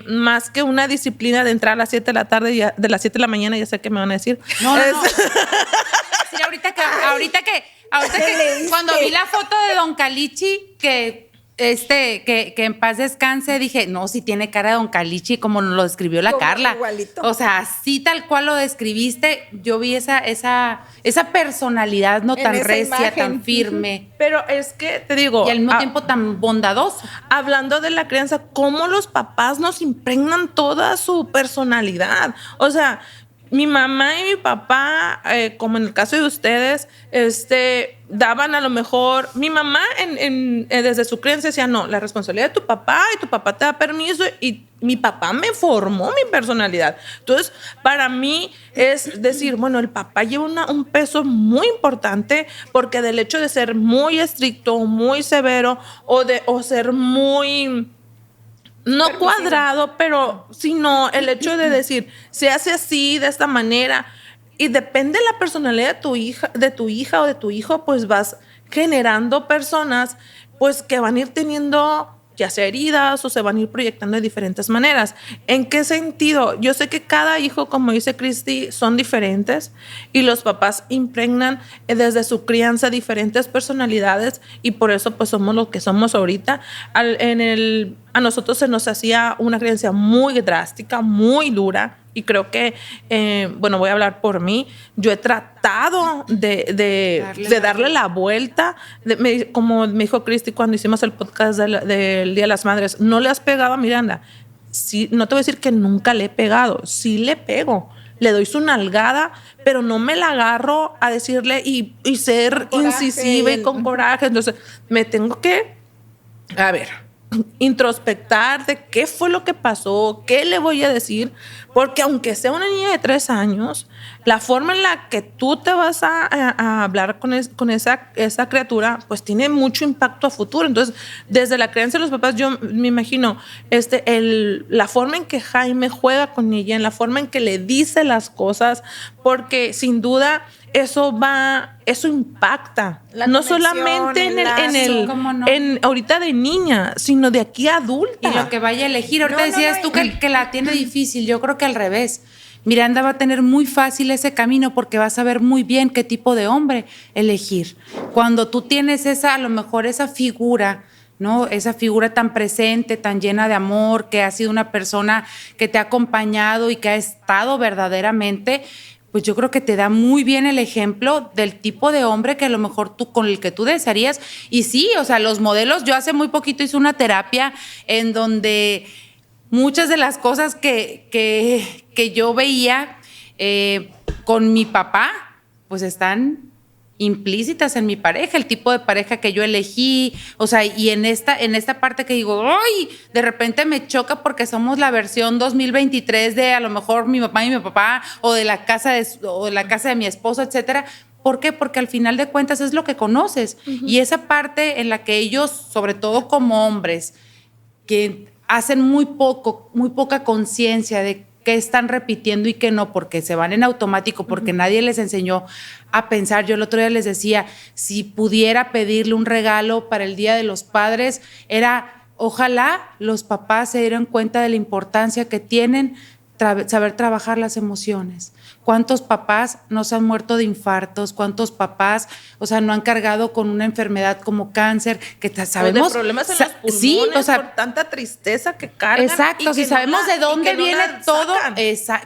más que una disciplina de entrar a las 7 de la tarde, de las 7 de la mañana, ya sé qué me van a decir. No. Sí, ahorita que cuando vi la foto de Don Calichi, que en paz descanse, dije, no, si tiene cara de Don Calichi como lo describió la Carla. Igualito. O sea, así tal cual lo describiste, yo vi esa personalidad no tan recia, imagen, tan firme. Pero es que, te digo... Y al mismo tiempo tan bondadoso. Hablando de la crianza, cómo los papás nos impregnan toda su personalidad. O sea, mi mamá y mi papá, como en el caso de ustedes, daban a lo mejor, mi mamá desde su crianza decía, no, la responsabilidad de tu papá y tu papá te da permiso, y mi papá me formó mi personalidad. Entonces, para mí es decir, bueno, el papá lleva un peso muy importante, porque del hecho de ser muy estricto, muy severo, o ser muy... no cuadrado, pero sino el hecho de decir, se hace así, de esta manera, y depende de la personalidad de tu hija o de tu hijo, pues vas generando personas pues que van a ir teniendo ya sea heridas o se van a ir proyectando de diferentes maneras. ¿En qué sentido? Yo sé que cada hijo, como dice Cristi, son diferentes, y los papás impregnan desde su crianza diferentes personalidades, y por eso pues somos lo que somos ahorita. A nosotros se nos hacía una crianza muy drástica, muy dura, y creo que, bueno, voy a hablar por mí, yo he tratado de darle la vuelta, como me dijo Cristi cuando hicimos el podcast del Día de las Madres, ¿no le has pegado a Miranda? Sí, no te voy a decir que nunca le he pegado, sí le pego, le doy su nalgada, pero no me la agarro a decirle y ser incisiva y con coraje. Entonces, me tengo que, a ver, introspectar de qué fue lo que pasó, qué le voy a decir, porque aunque sea una niña de 3 años, la forma en la que tú te vas a hablar con esa criatura, pues tiene mucho impacto a futuro. Entonces, desde la creencia de los papás, yo me imagino la forma en que Jaime juega con ella, en la forma en que le dice las cosas, porque sin duda eso impacta, no solamente en ahorita de niña, sino de aquí a adulta. Y lo que vaya a elegir. Ahorita decías tú que la tiene difícil. Yo creo que al revés. Miranda va a tener muy fácil ese camino porque va a saber muy bien qué tipo de hombre elegir. Cuando tú tienes a lo mejor esa figura, ¿no? Esa figura tan presente, tan llena de amor, que ha sido una persona que te ha acompañado y que ha estado verdaderamente, pues yo creo que te da muy bien el ejemplo del tipo de hombre que a lo mejor con el que tú desearías. Y sí, o sea, los modelos, yo hace muy poquito hice una terapia en donde muchas de las cosas que yo veía con mi papá, pues están implícitas en mi pareja, el tipo de pareja que yo elegí, o sea, y en esta parte que digo, ¡ay! De repente me choca porque somos la versión 2023 de a lo mejor mi mamá y mi papá, o de la casa de mi esposo, etcétera. ¿Por qué? Porque al final de cuentas es lo que conoces. Uh-huh. Y esa parte en la que ellos, sobre todo como hombres, que hacen muy poca conciencia de qué están repitiendo y qué no, porque se van en automático, porque nadie les enseñó a pensar. Yo el otro día les decía, si pudiera pedirle un regalo para el Día de los Padres, ojalá los papás se dieran cuenta de la importancia que tienen saber trabajar las emociones. ¿Cuántos papás no se han muerto de infartos? ¿Cuántos papás, o sea, no han cargado con una enfermedad como cáncer? Que sabemos. O de problemas en los pulmones, sí, o sea, por tanta tristeza que cargan. Exacto, si sabemos de dónde viene todo.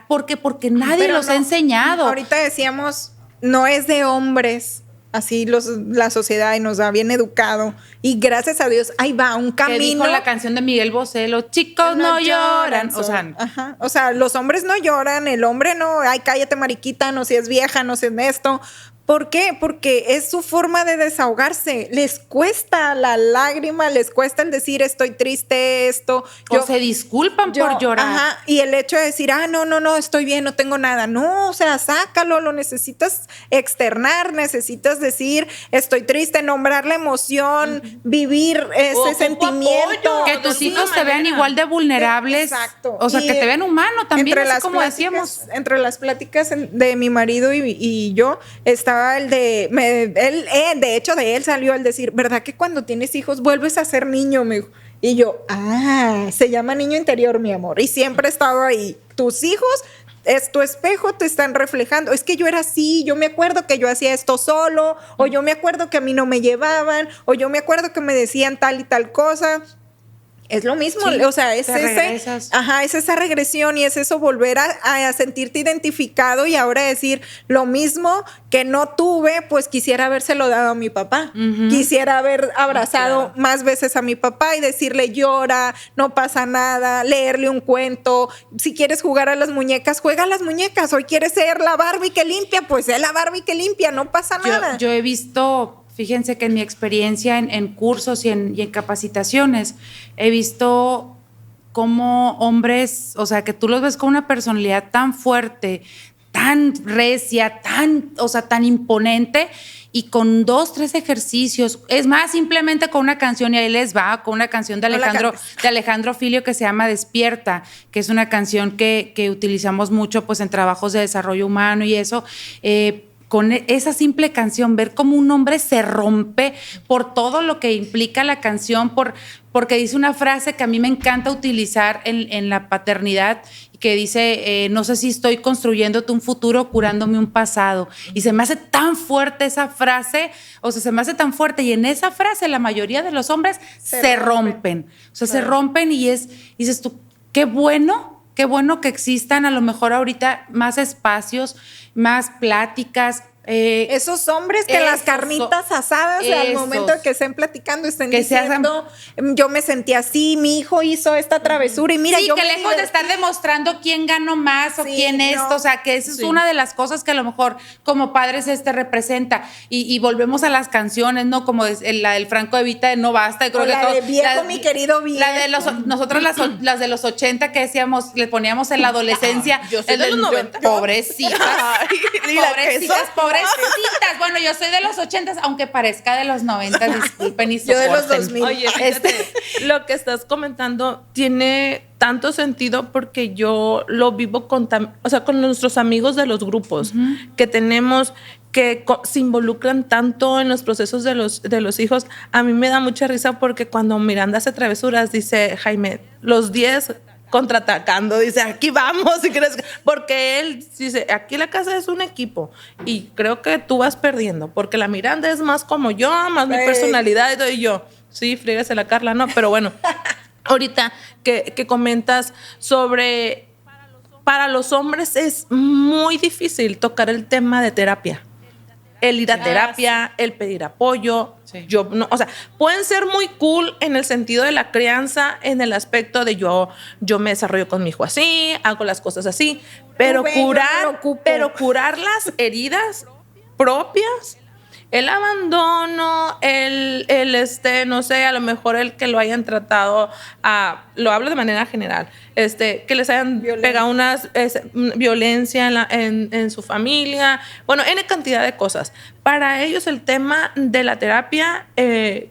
Porque nadie los ha enseñado. Ahorita decíamos, no es de hombres. Así la sociedad y nos ha bien educado. Y gracias a Dios, ahí va un camino. Que dijo la canción de Miguel Bosé, los chicos no lloran. O sea, los hombres no lloran, el hombre no, ay, cállate mariquita, no seas vieja, no seas esto. ¿Por qué? Porque es su forma de desahogarse. Les cuesta la lágrima, les cuesta el decir estoy triste, esto. O se disculpan por llorar. Ajá, y el hecho de decir, no, estoy bien, no tengo nada. No, o sea, sácalo, lo necesitas externar, necesitas decir estoy triste, nombrar la emoción, vivir ese sentimiento. Que tus hijos te vean igual de vulnerables. Exacto. O sea, que te vean humano también, así como decíamos. Entre las pláticas de mi marido y yo, estaba de hecho de él salió el decir, ¿verdad que cuando tienes hijos vuelves a ser niño? Me dijo. Y yo, se llama niño interior, mi amor, y siempre he estado ahí. Tus hijos es tu espejo, te están reflejando. Es que yo era así, yo me acuerdo que yo hacía esto solo, o yo me acuerdo que a mí no me llevaban, o yo me acuerdo que me decían tal y tal cosa. Es lo mismo, sí, o sea, es esa regresión y es eso volver a sentirte identificado y ahora decir lo mismo que no tuve, pues quisiera habérselo dado a mi papá. Uh-huh. Quisiera haber abrazado más veces a mi papá y decirle llora, no pasa nada, leerle un cuento. Si quieres jugar a las muñecas, juega a las muñecas. Hoy quieres ser la Barbie que limpia, pues sé la Barbie que limpia, no pasa nada. Yo he visto... Fíjense que en mi experiencia en cursos y en capacitaciones, he visto cómo hombres, o sea, que tú los ves con una personalidad tan fuerte, tan recia, tan imponente, y con 2, 3 ejercicios, es más, simplemente con una canción, y ahí les va, con una canción de Alejandro Filio que se llama Despierta, que es una canción que utilizamos mucho pues en trabajos de desarrollo humano y eso, con esa simple canción, ver cómo un hombre se rompe por todo lo que implica la canción, porque dice una frase que a mí me encanta utilizar en la paternidad, que dice, no sé si estoy construyéndote un futuro curándome un pasado. Y se me hace tan fuerte esa frase, o sea, se me hace tan fuerte, y en esa frase la mayoría de los hombres se rompen. O sea, se rompen y dices tú, qué bueno que existan a lo mejor ahorita más espacios, más pláticas, Esos hombres que las carnitas asadas al momento de que estén platicando estén diciendo, yo me sentí así, mi hijo hizo esta travesura y mira, sí, yo que lejos de estar demostrando quién ganó más o quién esto, o sea, que esa es una de las cosas que a lo mejor como padres representa. Y volvemos a las canciones, ¿no? Como la del Franco Evita de No Basta. Creo que la de Viejo, mi querido viejo. La de nosotros las de los 80 que decíamos, le poníamos en la adolescencia. Yo soy de los 90. Pobrecitas. Pobrecitas. Bueno, yo soy de los 80, aunque parezca de los 90, disculpen y soporten. Yo de los 2000. Oye, lo que estás comentando tiene tanto sentido porque yo lo vivo con nuestros amigos de los grupos que tenemos, que se involucran tanto en los procesos de los hijos. A mí me da mucha risa porque cuando Miranda hace travesuras, dice Jaime, los 10 contraatacando, dice, aquí vamos, porque él dice, aquí la casa es un equipo y creo que tú vas perdiendo, porque la Miranda es más como yo, más mi personalidad, y yo, sí, frígase la Carla, no, pero bueno, ahorita que comentas sobre, para los hombres es muy difícil tocar el tema de terapia. El ir a terapia, el pedir apoyo. Sí. Yo no, o sea, pueden ser muy cool en el sentido de la crianza, en el aspecto de yo me desarrollo con mi hijo así, hago las cosas así, pero curar las heridas propias, el abandono, no sé, a lo mejor el que lo hayan tratado lo hablo de manera general, que les hayan pegado violencia en su familia, bueno, N cantidad de cosas. Para ellos el tema de la terapia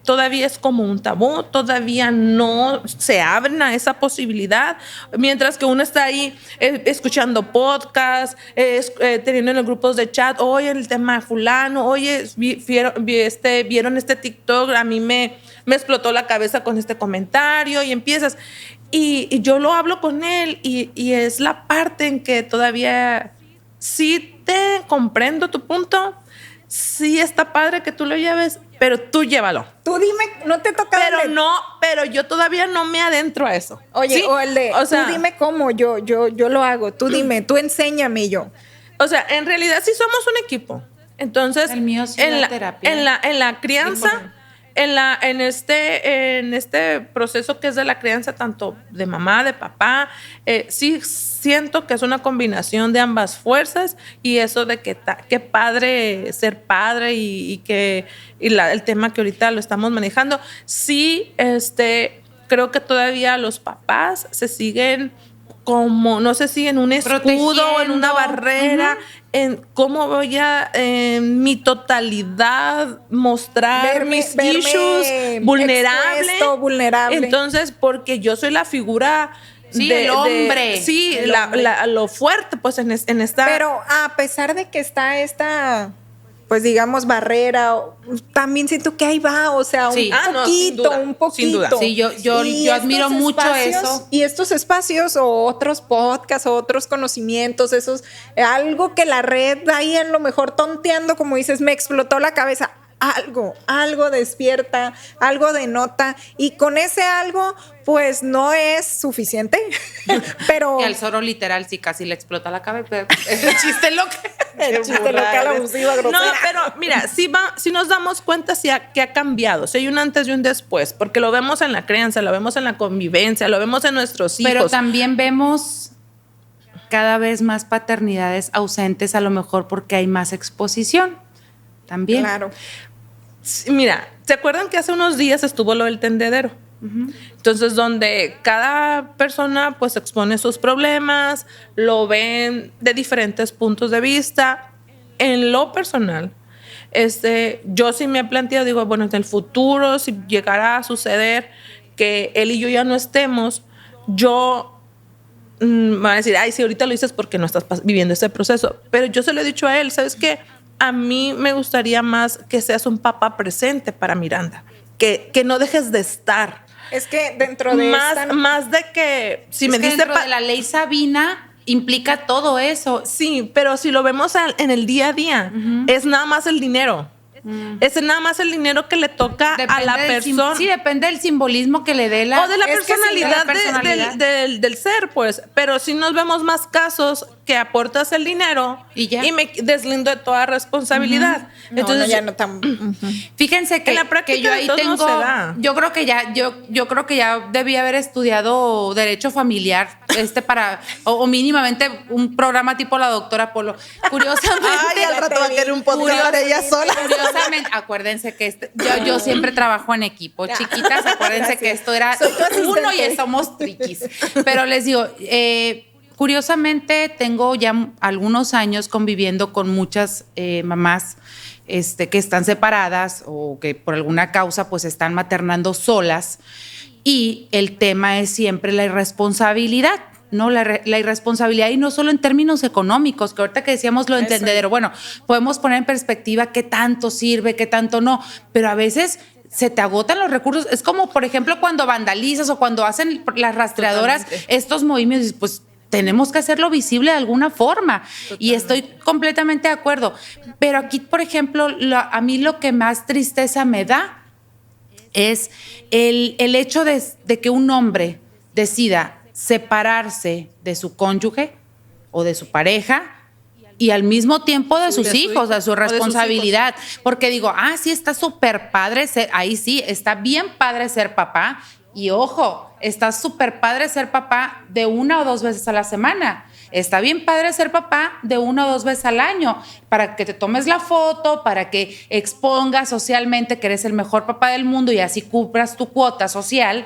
todavía es como un tabú, todavía no se abren a esa posibilidad, mientras que uno está ahí escuchando podcasts, teniendo en los grupos de chat, oye, el tema de fulano, oye, vieron este TikTok, a mí me explotó la cabeza con este comentario y empiezas. Y yo lo hablo con él y es la parte en que todavía sí te comprendo tu punto, sí está padre que tú lo lleves, pero tú llévalo. Tú dime, no te toca. Pero yo todavía no me adentro a eso. Oye, ¿sí? Tú dime cómo, yo lo hago, tú dime, tú enséñame yo. O sea, en realidad sí somos un equipo. Entonces, el mío sí en la terapia. En la crianza, en este proceso que es de la crianza, tanto de mamá, de papá, sí siento que es una combinación de ambas fuerzas y eso de que padre ser padre y el tema que ahorita lo estamos manejando. Sí, creo que todavía los papás se siguen como, no sé si en un escudo o en una barrera, en cómo voy a en mi totalidad mostrar mis issues vulnerable. Entonces, porque yo soy la figura el hombre. Lo fuerte, pues en esta. Pero a pesar de que está esta, pues digamos, barrera, también siento que ahí va, o sea, un poquito. Sin duda. Sí, yo admiro mucho eso. Y estos espacios o otros podcasts o otros conocimientos, algo que la red ahí en lo mejor tonteando, como dices, me explotó la cabeza. Algo despierta, algo denota, y con ese algo, pues no es suficiente, pero... Y al Zoro literal sí casi le explota la cabeza, es el chiste local abusiva, grosera. No, pero mira, si nos damos cuenta que ha cambiado, si hay un antes y un después, porque lo vemos en la crianza, lo vemos en la convivencia, lo vemos en nuestros hijos. Pero también vemos cada vez más paternidades ausentes, a lo mejor porque hay más exposición, también. Claro. Mira, ¿se acuerdan que hace unos días estuvo lo del tendedero? Entonces, donde cada persona pues expone sus problemas, lo ven de diferentes puntos de vista. En lo personal, yo sí me he planteado, digo, bueno, en el futuro, si llegara a suceder que él y yo ya no estemos, me van a decir, ay, sí, ahorita lo dices porque no estás viviendo ese proceso. Pero yo se lo he dicho a él, ¿sabes qué? A mí me gustaría más que seas un papá presente para Miranda, que no dejes de estar. Es que dentro de más de que si me dice dentro de la ley Sabina implica todo eso. Sí, pero si lo vemos en el día a día, es nada más el dinero. Es nada más el dinero que le toca a la persona. Sí, depende del simbolismo que le dé la... O de la personalidad, del ser, pues. Pero si nos vemos más casos que aportas el dinero y me deslindo de toda responsabilidad. Entonces, ya no tan... Fíjense que, en la práctica que yo ahí tengo... no se da. Yo creo que ya debí haber estudiado Derecho Familiar, o mínimamente un programa tipo la doctora Polo. Curiosamente... Ay, al rato va a querer un podcast de ella sola. Curiosamente, acuérdense que yo siempre trabajo en equipo. Chiquitas, acuérdense que esto era uno y somos triquis. Pero les digo, curiosamente tengo ya algunos años conviviendo con muchas mamás que están separadas o que por alguna causa pues están maternando solas, y el tema es siempre la irresponsabilidad. No, la irresponsabilidad, y no solo en términos económicos, que ahorita que decíamos lo entendedero, bueno, podemos poner en perspectiva qué tanto sirve, qué tanto no, pero a veces se te agotan los recursos. Es como, por ejemplo, cuando vandalizas o cuando hacen las rastreadoras estos movimientos, pues tenemos que hacerlo visible de alguna forma. Y estoy completamente de acuerdo. Pero aquí, por ejemplo, a mí lo que más tristeza me da es el hecho de que un hombre decida separarse de su cónyuge o de su pareja y al mismo tiempo de sus hijos, de su responsabilidad. Porque digo, sí, está súper padre ahí sí, está bien padre ser papá. Y ojo, está súper padre ser papá de 1 o 2 veces a la semana. Está bien padre ser papá de 1 o 2 veces al año, para que te tomes la foto, para que expongas socialmente que eres el mejor papá del mundo y así cumplas tu cuota social,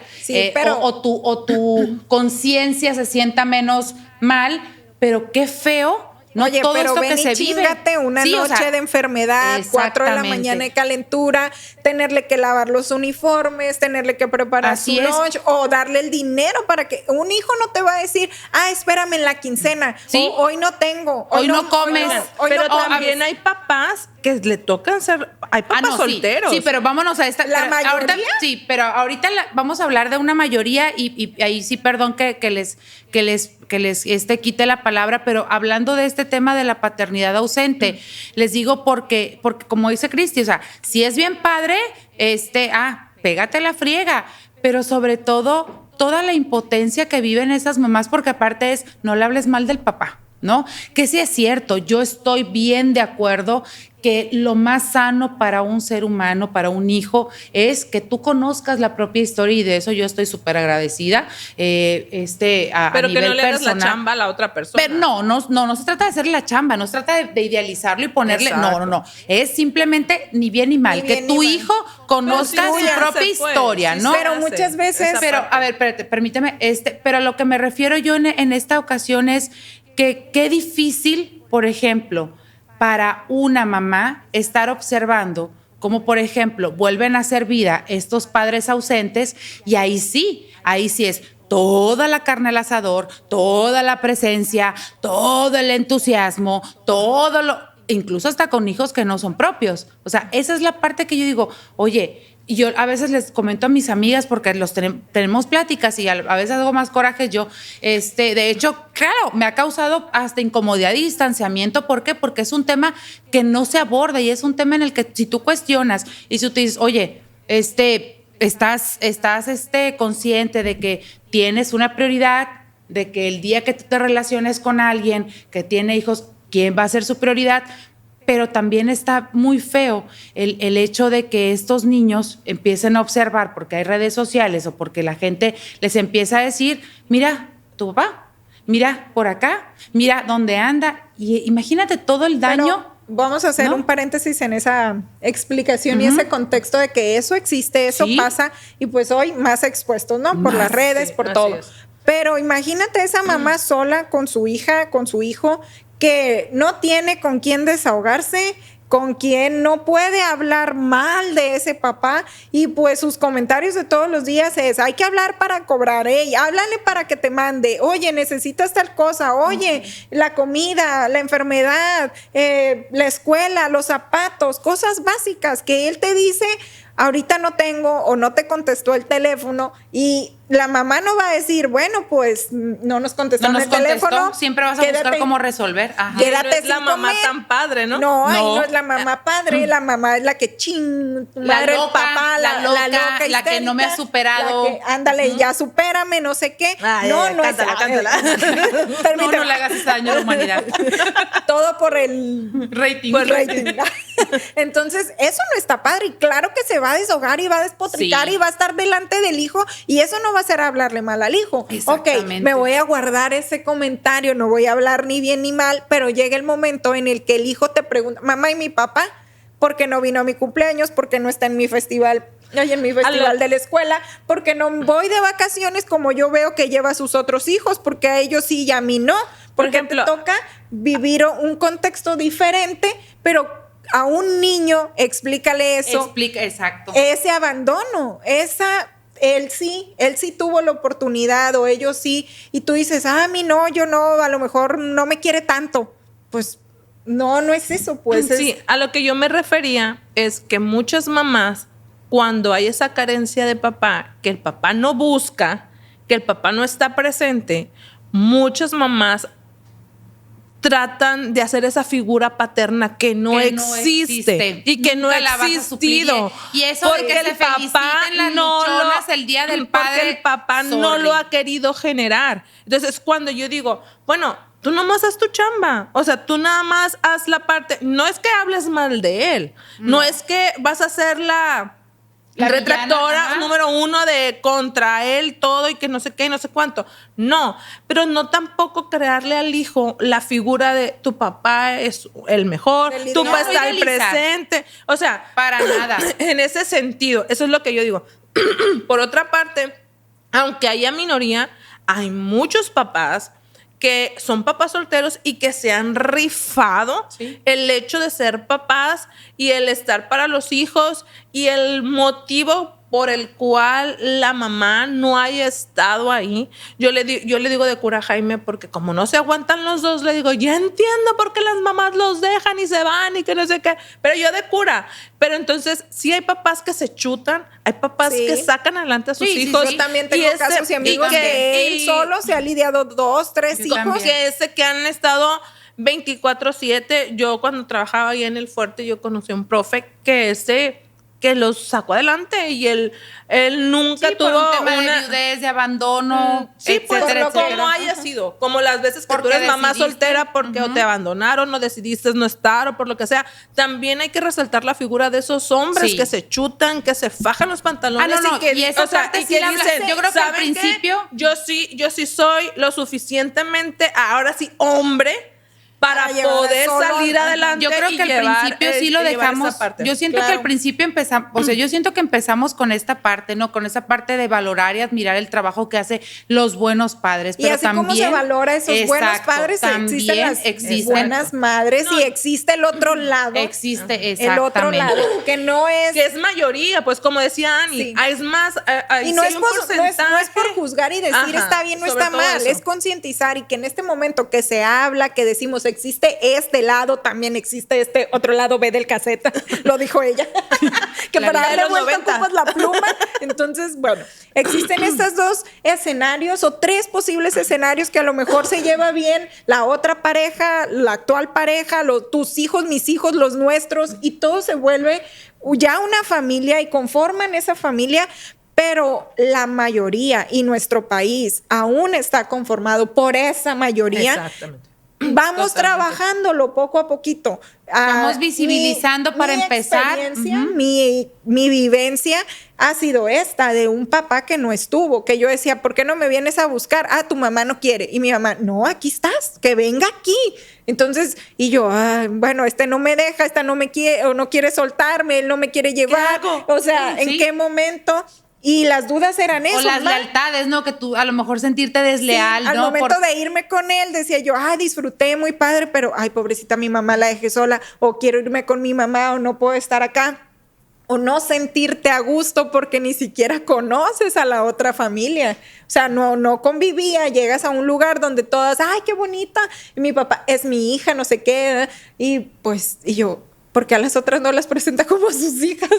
pero o tu conciencia se sienta menos mal, pero qué feo. No, oye, todo pero esto ven que se chíngate vive. una noche de enfermedad, 4 de la mañana de calentura, tenerle que lavar los uniformes, tenerle que preparar su lunch, o darle el dinero para que... Un hijo no te va a decir, espérame en la quincena, hoy no tengo. Hoy no comes. Pero también hay papás que le tocan ser... Hay papás solteros. Sí, pero vámonos a esta... ¿La mayoría? Ahorita, sí, pero ahorita vamos a hablar de una mayoría y ahí sí, perdón que les quite la palabra, pero hablando de este tema de la paternidad ausente, les digo porque como dice Cristi, o sea, si es bien padre, pégate la friega, pero sobre todo toda la impotencia que viven esas mamás, porque aparte no le hables mal del papá, ¿no? Que sí es cierto, yo estoy bien de acuerdo que lo más sano para un ser humano, para un hijo, es que tú conozcas la propia historia, y de eso yo estoy súper agradecida. Pero a nivel que no le hagas personal. la chamba a la otra persona. Pero no se trata de hacerle la chamba, no se trata de idealizarlo y ponerle... Exacto. No. Es simplemente ni bien ni mal, que tu hijo conozca su propia historia, ¿no? Pero muchas veces... Pero, a ver, espérate, permíteme, pero a lo que me refiero yo en esta ocasión es que qué difícil, por ejemplo, para una mamá estar observando cómo, por ejemplo, vuelven a hacer vida estos padres ausentes, y ahí sí es toda la carne al asador, toda la presencia, todo el entusiasmo, incluso hasta con hijos que no son propios. O sea, esa es la parte que yo digo, oye, y yo a veces les comento a mis amigas, porque tenemos pláticas y a veces hago más coraje yo. De hecho, claro, me ha causado hasta incomodidad y distanciamiento. ¿Por qué? Porque es un tema que no se aborda, y es un tema en el que si tú cuestionas y si tú dices, oye, estás consciente de que tienes una prioridad, de que el día que tú te relaciones con alguien que tiene hijos, ¿quién va a ser su prioridad? Pero también está muy feo el hecho de que estos niños empiecen a observar, porque hay redes sociales o porque la gente les empieza a decir, mira, tu papá, mira por acá, mira dónde anda. Y imagínate todo el daño. Pero vamos a hacer un paréntesis en esa explicación y ese contexto de que eso existe, eso pasa, y pues hoy más expuestos, ¿no? Por las redes, por todo. Pero imagínate esa mamá sola con su hija, con su hijo, que no tiene con quién desahogarse, con quien no puede hablar mal de ese papá, y pues sus comentarios de todos los días es, hay que hablar para cobrar, háblale para que te mande, oye, necesitas tal cosa, oye, la comida, la enfermedad, la escuela, los zapatos, cosas básicas que él te dice ahorita no tengo o no te contestó el teléfono y la mamá no va a decir, bueno, pues no nos contestó el teléfono. Siempre vas a buscar cómo resolver. Ajá. Quédate no es la mamá tan padre, ¿no? No, ahí no es la mamá padre, la mamá es la que madre, el papá, la loca, loca la que no me ha superado. Ándale, ya supérame, no sé qué. No es. Cántala. No le hagas ese daño a la humanidad. Todo por el rating. Por rating. Entonces, eso no está padre. Y claro que se va a deshogar y va a despotricar y va a estar delante del hijo. Y eso no va a ser hablarle mal al hijo. Ok, me voy a guardar ese comentario, no voy a hablar ni bien ni mal, pero llega el momento en el que el hijo te pregunta, mamá, ¿y mi papá? ¿Por qué no vino a mi cumpleaños? ¿Por qué no está en mi festival? En mi festival de la escuela, porque no voy de vacaciones como yo veo que lleva a sus otros hijos, porque a ellos sí y a mí no, porque te toca vivir un contexto diferente, pero a un niño explícale eso. Exacto. Ese abandono, él sí tuvo la oportunidad o ellos sí, y tú dices, a mí no, yo no, a lo mejor no me quiere tanto. Pues no es eso, pues. Sí, a lo que yo me refería es que muchas mamás, cuando hay esa carencia de papá, que el papá no busca, que el papá no está presente, muchas mamás tratan de hacer esa figura paterna que no existe y que no ha existido. Y eso porque de que el papá el día del padre, porque el papá no lo ha querido generar. Entonces, cuando yo digo, bueno, tú nomás haz tu chamba. O sea, tú nada más haz la parte. No es que hables mal de él. No es que vas a ser la retractora villana, número 1 de contra él todo y que no sé qué y no sé cuánto. No, pero no tampoco crearle al hijo la figura de tu papá es el mejor, tu papá está al presente. O sea, para nada. En ese sentido, eso es lo que yo digo. Por otra parte, aunque haya minoría, hay muchos papás que son papás solteros y que se han rifado el hecho de ser papás y el estar para los hijos y el motivo por el cual la mamá no haya estado ahí. Yo le digo de cura a Jaime, porque como no se aguantan los dos, le digo, ya entiendo por qué las mamás los dejan y se van y que no sé qué, pero yo de cura. Pero entonces sí hay papás que se chutan, hay papás que sacan adelante a sus hijos. Yo también tengo casos y amigos que él solo se ha lidiado 2, 3 hijos. También. Que han estado 24/7. Yo cuando trabajaba ahí en el fuerte, yo conocí a un profe que los sacó adelante y él nunca tuvo un tema de viudez, de abandono, etcétera, como haya sido, como las veces que tú eres mamá soltera porque o te abandonaron o decidiste no estar o por lo que sea. También hay que resaltar la figura de esos hombres que se chutan, que se fajan los pantalones y esa parte sí la dicen, yo creo que al principio yo sí soy lo suficientemente ahora sí hombre para poder salir adelante. Yo creo que al principio sí lo dejamos. Yo siento que al principio empezamos, o sea, yo siento que empezamos con esta parte, ¿no? Con esa parte de valorar y admirar el trabajo que hacen los buenos padres. Pero y así también, como se valora esos buenos padres, existen las buenas madres y existe el otro lado. Existe, exactamente. El otro lado, que no es... Que es mayoría, pues como decía Ani. Es más, y no es por juzgar y decir está bien o está mal, es concientizar y que en este momento que se habla, que decimos existe este lado, también existe este otro lado B del cassette, lo dijo ella, que para darle vuelta ocupas la pluma. Entonces, bueno, existen estos 2 escenarios o 3 posibles escenarios que a lo mejor se lleva bien la otra pareja, la actual pareja, tus hijos, mis hijos, los nuestros, y todo se vuelve ya una familia y conforman esa familia. Pero la mayoría y nuestro país aún está conformado por esa mayoría. Exactamente. Vamos trabajándolo poco a poquito. Vamos visibilizando para empezar. Mi vivencia ha sido esta de un papá que no estuvo, que yo decía, ¿por qué no me vienes a buscar? Tu mamá no quiere. Y mi mamá, no, aquí estás, que venga aquí. Entonces, y yo, bueno, no me deja, esta no me quiere, o no quiere soltarme, él no me quiere llevar. O sea, ¿en qué momento? Y las dudas eran eso. O las lealtades, ¿no? Que tú a lo mejor sentirte desleal, ¿no? Al momento de irme con él, decía yo, disfruté, muy padre, pero, pobrecita, mi mamá la dejé sola, o quiero irme con mi mamá, o no puedo estar acá. O no sentirte a gusto porque ni siquiera conoces a la otra familia. O sea, no convivía. Llegas a un lugar donde todas, ¡ay, qué bonita! Y mi papá, es mi hija, no sé qué. Y yo... porque a las otras no las presenta como sus hijas,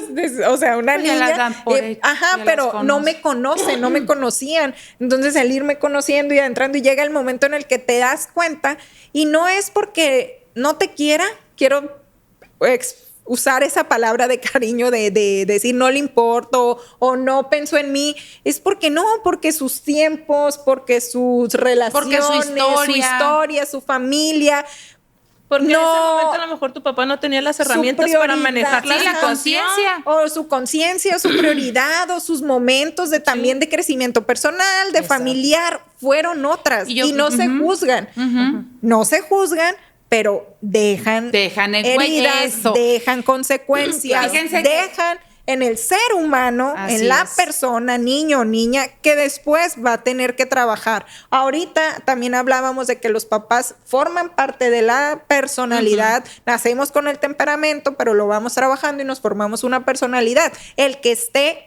o sea, una Pues ya niña. las dan por hecho, Ajá, ya pero las no me conocen, no me conocían. Entonces, el irme conociendo y adentrando, y llega el momento en el que te das cuenta, y no es porque no te quiera, quiero usar esa palabra de cariño de decir no le importo o no pensó en mí, es porque sus tiempos, porque sus relaciones, su historia, su familia. Porque en ese momento a lo mejor tu papá no tenía las herramientas para manejar la conciencia. O su conciencia, su prioridad, o sus momentos también de crecimiento personal, de familiar, fueron otras. Y no se juzgan. No se juzgan, pero dejan heridas, dejan consecuencias, dejan en el ser humano, en la persona, niño o niña, que después va a tener que trabajar. Ahorita también hablábamos de que los papás forman parte de la personalidad, nacemos con el temperamento, pero lo vamos trabajando y nos formamos una personalidad.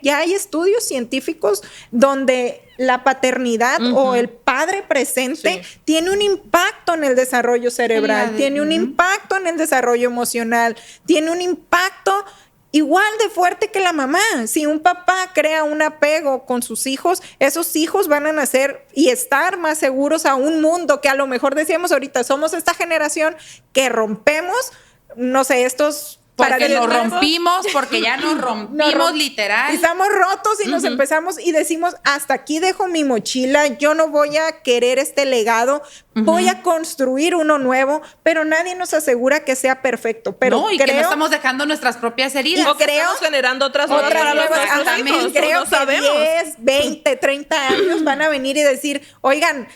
Ya hay estudios científicos donde la paternidad o el padre presente tiene un impacto en el desarrollo cerebral, tiene un impacto en el desarrollo emocional, tiene un impacto igual de fuerte que la mamá. Si un papá crea un apego con sus hijos, esos hijos van a nacer y estar más seguros a un mundo que a lo mejor decíamos ahorita, somos esta generación que rompemos, no sé, estos... Porque nos rompimos, porque ya nos rompimos literal. Estamos rotos y nos empezamos y decimos, hasta aquí dejo mi mochila, yo no voy a querer este legado, voy a construir uno nuevo, pero nadie nos asegura que sea perfecto. Pero no, y que no estamos dejando nuestras propias heridas. O que estamos generando otras nuevas para nuestros hijos. Creo que 10, 20, 30 años van a venir y decir, oigan,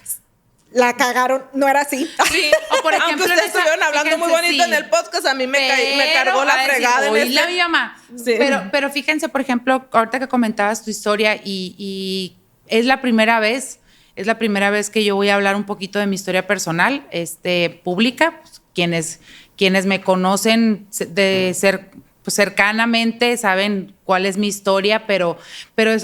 la cagaron, no era así. Sí, o por ejemplo, aunque ustedes estuvieron hablando muy bonito en el podcast, a mí me cargó la fregada. La mi mamá. Sí. Pero fíjense, por ejemplo, ahorita que comentabas tu historia y es la primera vez que yo voy a hablar un poquito de mi historia personal, pública. Pues, quienes me conocen de ser pues cercanamente saben cuál es mi historia, pero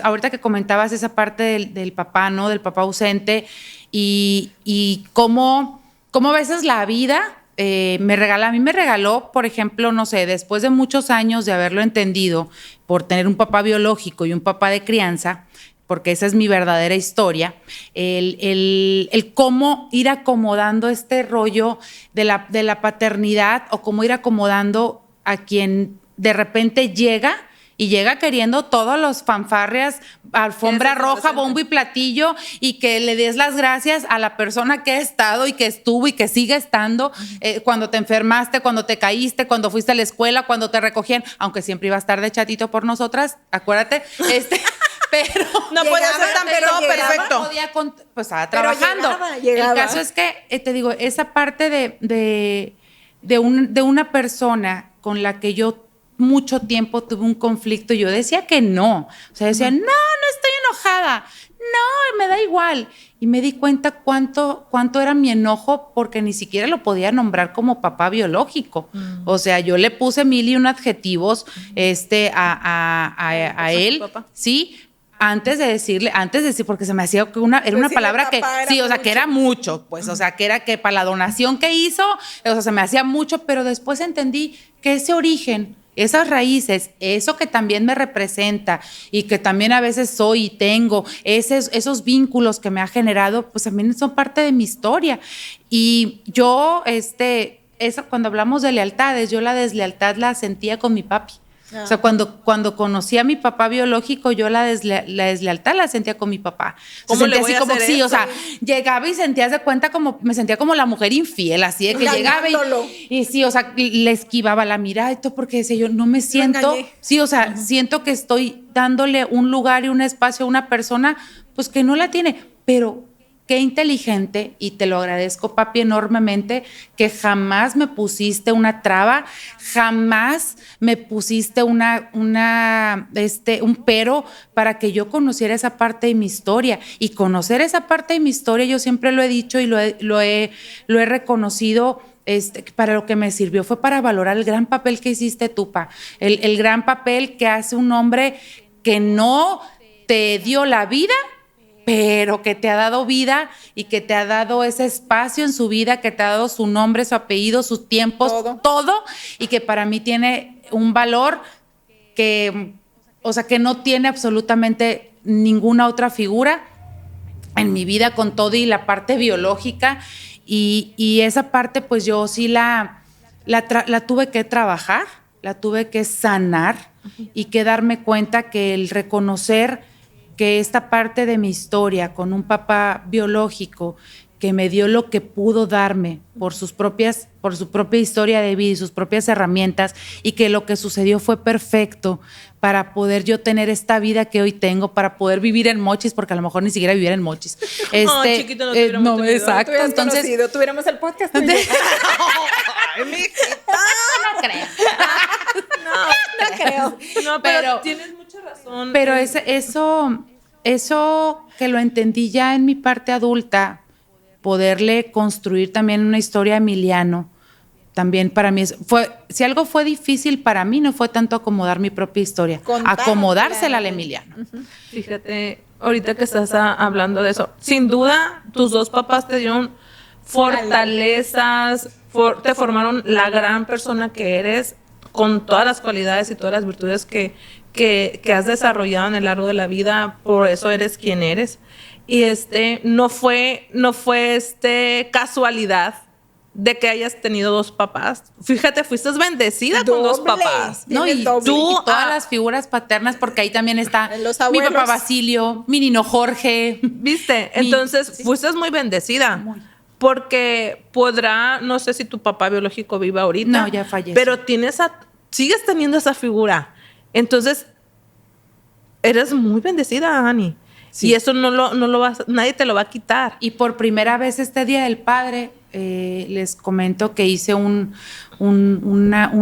ahorita que comentabas esa parte del papá, ¿no? Del papá ausente y cómo a veces la vida a mí me regaló, por ejemplo, no sé, después de muchos años de haberlo entendido, por tener un papá biológico y un papá de crianza, porque esa es mi verdadera historia, el cómo ir acomodando este rollo de la paternidad o cómo ir acomodando a quien de repente llega queriendo todos los fanfarrias, alfombra roja, bombo y platillo, y que le des las gracias a la persona que ha estado y que estuvo y que sigue estando cuando te enfermaste, cuando te caíste, cuando fuiste a la escuela, cuando te recogían, aunque siempre iba a estar de chatito por nosotras, acuérdate, pero no puede ser tan perfecto. Pues estaba trabajando. Llegaba. El caso es que, te digo, esa parte de una persona con la que yo mucho tiempo tuve un conflicto y yo decía que no. O sea, decía, no estoy enojada. No, me da igual. Y me di cuenta cuánto era mi enojo porque ni siquiera lo podía nombrar como papá biológico. O sea, yo le puse 1001 adjetivos a él. ¿Sí? Antes de decir, porque se me hacía que era una palabra que, sí, o sea, que era mucho, pues, o sea, que era que para la donación que hizo, o sea, se me hacía mucho, pero después entendí que ese origen, esas raíces, eso que también me representa y que también a veces soy y tengo, esos vínculos que me ha generado, pues también son parte de mi historia. Y yo, cuando hablamos de lealtades, yo la deslealtad la sentía con mi papi. O sea, cuando conocí a mi papá biológico, yo la deslealtad la sentía con mi papá. ¿Cómo le voy a hacer sí, eso? O sea, llegaba y sentías de cuenta me sentía como la mujer infiel, así de que llegaba y sí, o sea, le esquivaba la mirada y todo porque decía yo, no me siento, sí, o sea, siento que estoy dándole un lugar y un espacio a una persona, pues que no la tiene, pero qué inteligente, y te lo agradezco, papi, enormemente, que jamás me pusiste una traba, jamás me pusiste un pero para que yo conociera esa parte de mi historia. Y conocer esa parte de mi historia, yo siempre lo he dicho y lo he reconocido, para lo que me sirvió fue para valorar el gran papel que hiciste tú, pa. El gran papel que hace un hombre que no te dio la vida, pero que te ha dado vida y que te ha dado ese espacio en su vida, que te ha dado su nombre, su apellido, sus tiempos, todo, y que para mí tiene un valor que, o sea, que no tiene absolutamente ninguna otra figura en mi vida, con todo y la parte biológica, y esa parte pues yo sí la tuve que trabajar, la tuve que sanar y que darme cuenta que el reconocer que esta parte de mi historia con un papá biológico que me dio lo que pudo darme por su propia historia de vida y sus propias herramientas, y que lo que sucedió fue perfecto para poder yo tener esta vida que hoy tengo, para poder vivir en Mochis, porque a lo mejor ni siquiera vivir en Mochis. Chiquito, no tuviéramos tenido. Exacto, entonces tuviéramos el podcast. Ay, mijita. no creo. No creo. No, pero tienes mucha razón. Pero eso que lo entendí ya en mi parte adulta, poderle construir también una historia a Emiliano, también para mí si algo fue difícil para mí, no fue tanto acomodar mi propia historia, acomodársela al Emiliano. Fíjate, ahorita que estás hablando de eso, sin duda tus dos papás te dieron fortalezas, te formaron la gran persona que eres, con todas las cualidades y todas las virtudes que has desarrollado en el largo de la vida, por eso eres quien eres. Y no fue casualidad de que hayas tenido dos papás. Fíjate, fuiste bendecida con dos papás. No, y todas las figuras paternas, porque ahí también está mi papá Basilio, mi nino Jorge. ¿Viste? Entonces, fuiste muy bendecida. Porque no sé si tu papá biológico vive ahorita. No, ya falleció. Pero sigues teniendo esa figura. Entonces, eres muy bendecida, Ani. Sí. Y eso nadie te lo va a quitar. Y por primera vez este Día del Padre, les comento que hice un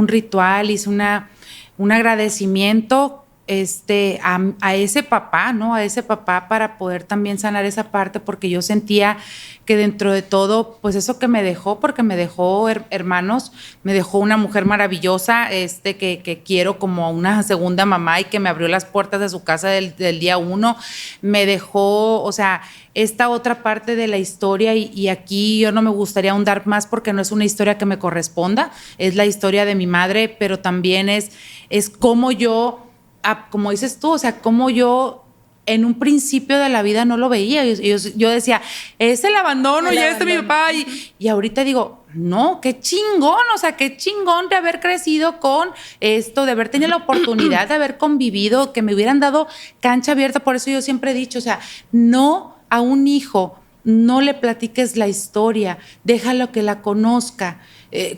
ritual, hice un agradecimiento a ese papá, ¿no? A ese papá, para poder también sanar esa parte, porque yo sentía que dentro de todo, pues eso que me dejó, porque me dejó hermanos, me dejó una mujer maravillosa, que quiero como una segunda mamá y que me abrió las puertas de su casa del día 1, me dejó, o sea, esta otra parte de la historia, y aquí yo no me gustaría ahondar más porque no es una historia que me corresponda, es la historia de mi madre, pero también es como yo, como dices tú, o sea, como yo en un principio de la vida no lo veía. Yo decía, es el abandono, ya está mi papá. Y ahorita digo, no, qué chingón, o sea, qué chingón de haber crecido con esto, de haber tenido la oportunidad de haber convivido, que me hubieran dado cancha abierta. Por eso yo siempre he dicho, o sea, no a un hijo, no le platiques la historia, déjalo que la conozca.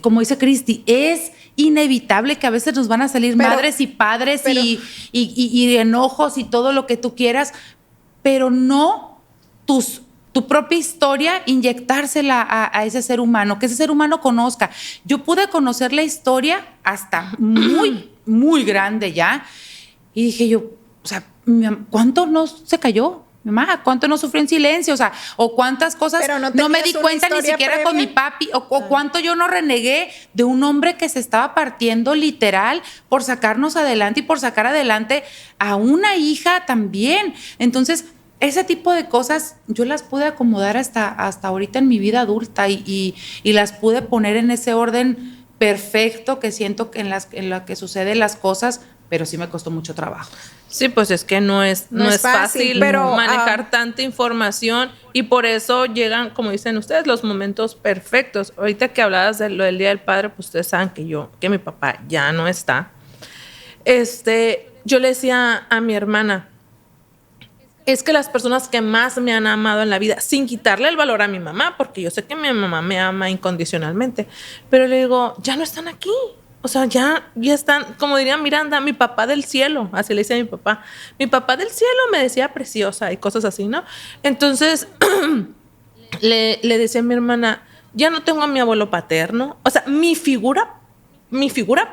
Como dice Cristi, es inevitable que a veces nos van a salir madres y padres y enojos y todo lo que tú quieras, pero no tu propia historia inyectársela a ese ser humano, que ese ser humano conozca. Yo pude conocer la historia hasta muy, muy grande ya, y dije yo, o sea, ¿cuánto no se cayó? Mamá, ¿cuánto no sufrí en silencio? O sea, o cuántas cosas no me di cuenta ni siquiera previa con mi papi, o cuánto yo no renegué de un hombre que se estaba partiendo literal por sacarnos adelante y por sacar adelante a una hija también. Entonces, ese tipo de cosas yo las pude acomodar hasta ahorita en mi vida adulta, y las pude poner en ese orden perfecto que siento que en la que suceden las cosas, pero sí me costó mucho trabajo. Sí, pues es que no es fácil pero, manejar tanta información, y por eso llegan, como dicen ustedes, los momentos perfectos. Ahorita que hablabas de lo del Día del Padre, pues ustedes saben que mi papá ya no está. Yo le decía a mi hermana, es que las personas que más me han amado en la vida, sin quitarle el valor a mi mamá, porque yo sé que mi mamá me ama incondicionalmente, pero le digo, ya no están aquí. O sea, ya están, como diría Miranda, mi papá del cielo, así le dice a mi papá. Mi papá del cielo me decía preciosa y cosas así, ¿no? Entonces, le decía a mi hermana, ya no tengo a mi abuelo paterno. O sea, mi figura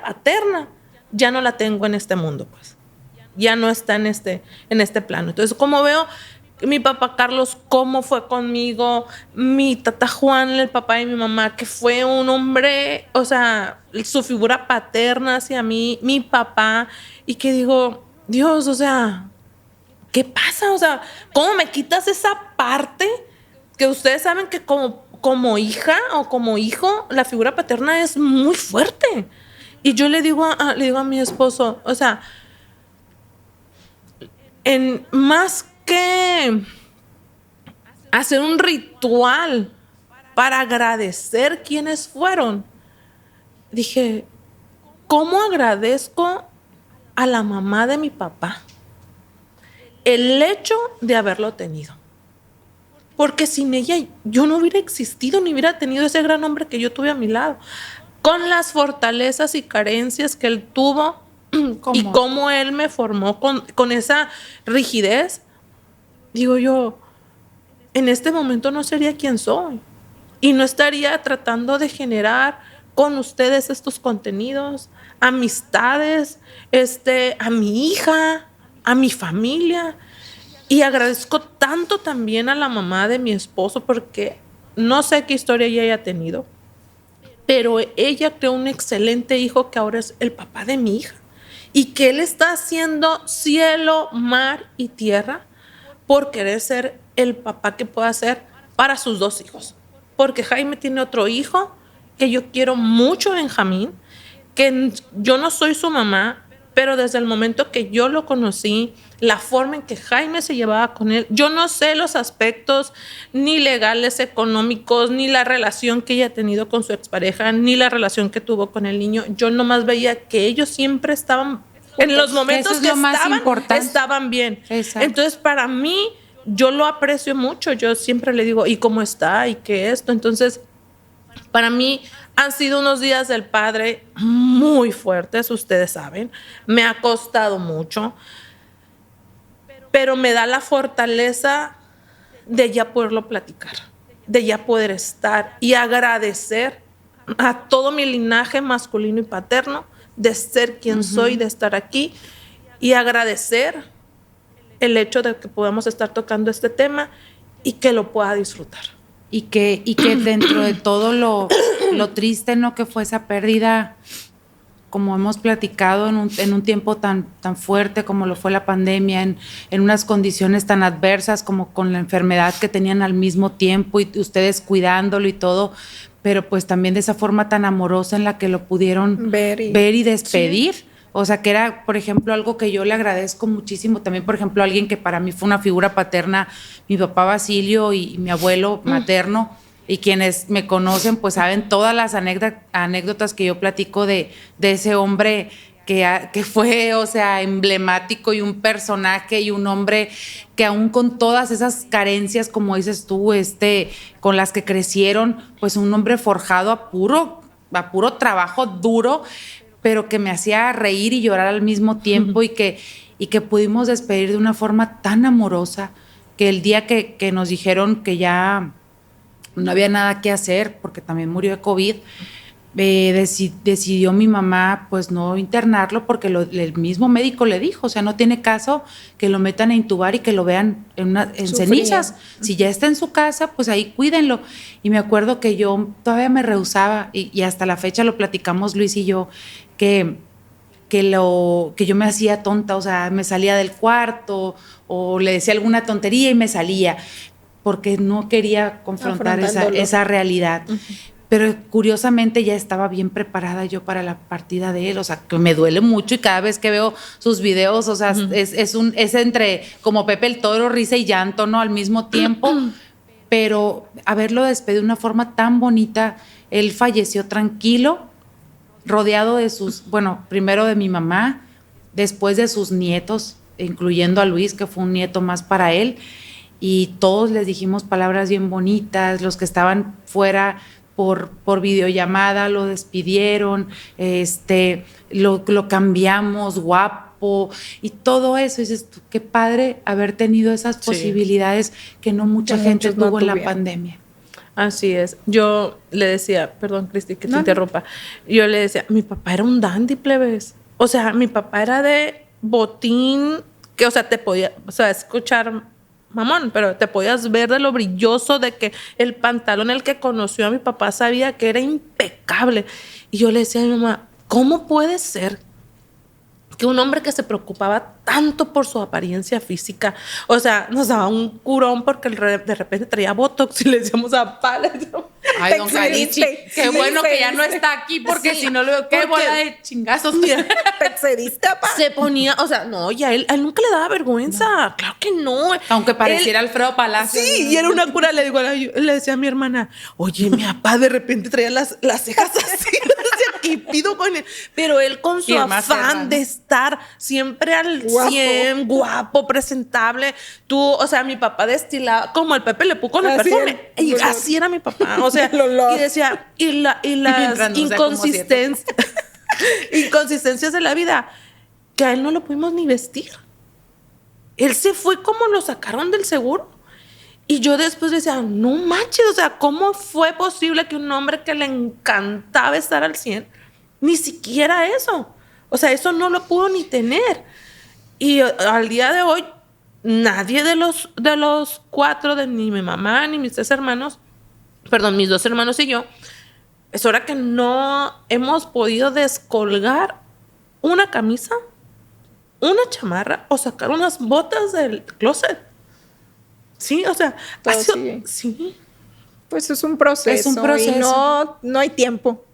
paterna ya no la tengo en este mundo, pues. Ya no está en este plano. Entonces, como veo mi papá Carlos, cómo fue conmigo, mi tata Juan, el papá de mi mamá, que fue un hombre, o sea, su figura paterna hacia mí, mi papá, y que digo, Dios, o sea, ¿qué pasa? O sea, ¿cómo me quitas esa parte que ustedes saben que como hija o como hijo, la figura paterna es muy fuerte? Y yo le digo a mi esposo, o sea, más que hacer un ritual para agradecer quienes fueron, dije, ¿cómo agradezco a la mamá de mi papá el hecho de haberlo tenido? Porque sin ella yo no hubiera existido ni hubiera tenido ese gran hombre que yo tuve a mi lado, con las fortalezas y carencias que él tuvo y cómo él me formó con esa rigidez. Digo yo, en este momento no sería quien soy y no estaría tratando de generar con ustedes estos contenidos, amistades, a mi hija, a mi familia. Y agradezco tanto también a la mamá de mi esposo, porque no sé qué historia ella haya tenido, pero ella creó un excelente hijo que ahora es el papá de mi hija, y que él está haciendo cielo, mar y tierra por querer ser el papá que pueda ser para sus 2 hijos. Porque Jaime tiene otro hijo que yo quiero mucho, Benjamín, que yo no soy su mamá, pero desde el momento que yo lo conocí, la forma en que Jaime se llevaba con él, yo no sé los aspectos ni legales, económicos, ni la relación que ella ha tenido con su expareja, ni la relación que tuvo con el niño. Yo nomás veía que ellos siempre estaban, en los momentos que estaban bien. Exacto. Entonces, para mí, yo lo aprecio mucho. Yo siempre le digo, ¿y cómo está? ¿Y qué esto? Entonces, para mí han sido unos días del padre muy fuertes, ustedes saben. Me ha costado mucho, pero me da la fortaleza de ya poderlo platicar, de ya poder estar y agradecer a todo mi linaje masculino y paterno de ser quien soy, de estar aquí, y agradecer el hecho de que podamos estar tocando este tema y que lo pueda disfrutar. Y que dentro de todo lo triste, ¿no?, que fue esa pérdida, como hemos platicado, en un tiempo tan fuerte como lo fue la pandemia, en unas condiciones tan adversas como con la enfermedad que tenían al mismo tiempo y ustedes cuidándolo y todo, pero pues también de esa forma tan amorosa en la que lo pudieron ver y despedir. Sí. O sea, que era, por ejemplo, algo que yo le agradezco muchísimo. También, por ejemplo, alguien que para mí fue una figura paterna, mi papá Basilio y mi abuelo materno, y quienes me conocen, pues saben todas las anécdotas que yo platico de ese hombre que fue, o sea, emblemático y un personaje y un hombre que aún con todas esas carencias, como dices tú, con las que crecieron, pues un hombre forjado a puro trabajo duro, pero que me hacía reír y llorar al mismo tiempo, y que pudimos despedir de una forma tan amorosa, que el día que nos dijeron que ya no había nada que hacer, porque también murió de COVID, decidió mi mamá pues no internarlo, porque el mismo médico le dijo, o sea, no tiene caso que lo metan a intubar y que lo vean en cenizas. Si ya está en su casa, pues ahí cuídenlo. Y me acuerdo que yo todavía me rehusaba, y hasta la fecha lo platicamos Luis y yo, que yo me hacía tonta, o sea, me salía del cuarto o le decía alguna tontería y me salía, porque no quería confrontar esa realidad. Uh-huh. Pero curiosamente ya estaba bien preparada yo para la partida de él, o sea, que me duele mucho, y cada vez que veo sus videos, o sea, uh-huh, es entre como Pepe el Toro, risa y llanto, ¿no?, al mismo tiempo. Uh-huh. Pero haberlo despedido de una forma tan bonita, él falleció tranquilo, rodeado de primero de mi mamá, después de sus nietos, incluyendo a Luis, que fue un nieto más para él, y todos les dijimos palabras bien bonitas. Los que estaban fuera por videollamada lo despidieron, lo cambiamos, guapo, y todo eso. Y dices, qué padre haber tenido esas posibilidades que no mucha gente tuvo en la pandemia. Así es. Yo le decía, perdón, Cristi, que te interrumpa. Yo le decía, mi papá era un dandy, plebes. O sea, mi papá era de botín, que, o sea, te podía, o sea, escuchar mamón, pero te podías ver de lo brilloso, de que el pantalón, el que conoció a mi papá, sabía que era impecable. Y yo le decía a mi mamá, ¿cómo puede ser que un hombre que se preocupaba tanto por su apariencia física, o sea, nos daba un curón porque de repente traía botox y le decíamos a pala. Ay, don Carichi, qué bueno que ya no está aquí porque si no, qué bola de chingazos. Mira, ¿Te excediste, papá? se ponía, o sea, no, y a él nunca le daba vergüenza, claro que no. Aunque pareciera Alfredo Palacio. Sí, y era una cura, le decía a mi hermana, oye, mi papá de repente traía las cejas así, ¿qué pido con él? Pero él con su afán de estar siempre al 100, guapo, presentable. Tú, o sea, mi papá destilaba como el Pepe Le Pew con el perfume. Y así era mi papá, o sea, y decía, y las inconsistencias de la vida, que a él no lo pudimos ni vestir. Él se fue como lo sacaron del seguro. Y yo después decía, no manches, o sea, ¿cómo fue posible que un hombre que le encantaba estar al 100, ni siquiera eso? O sea, eso no lo pudo ni tener. Y al día de hoy, nadie de los 4, ni mi mamá, ni mis 3 hermanos, perdón, mis 2 hermanos y yo, es hora que no hemos podido descolgar una camisa, una chamarra o sacar unas botas del closet. Sí, o sea, sí. Pues es un proceso. Es un proceso. Y no hay tiempo.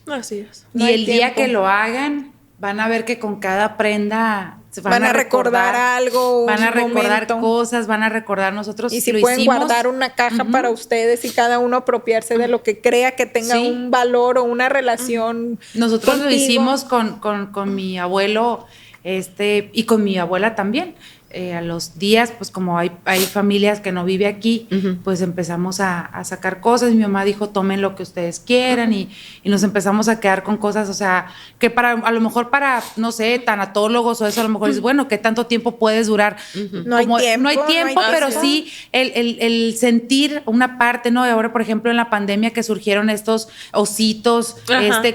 Así es. Y el día que lo hagan, van a ver que con cada prenda van a recordar algo, van a recordar momento. Cosas, van a recordar nosotros. Y si pueden guardar una caja para ustedes y cada uno apropiarse de lo que crea que tenga un valor o una relación. Nosotros contigo. lo hicimos con mi abuelo y con mi abuela también. A los días, pues como hay familias que no vive aquí, pues empezamos a sacar cosas. Mi mamá dijo, tomen lo que ustedes quieran y nos empezamos a quedar con cosas, o sea, que a lo mejor para, no sé, tanatólogos o eso, a lo mejor dices, bueno, ¿qué tanto tiempo puedes durar? No hay tiempo, pero sí el sentir una parte, ¿no? Y ahora, por ejemplo, en la pandemia que surgieron estos ositos,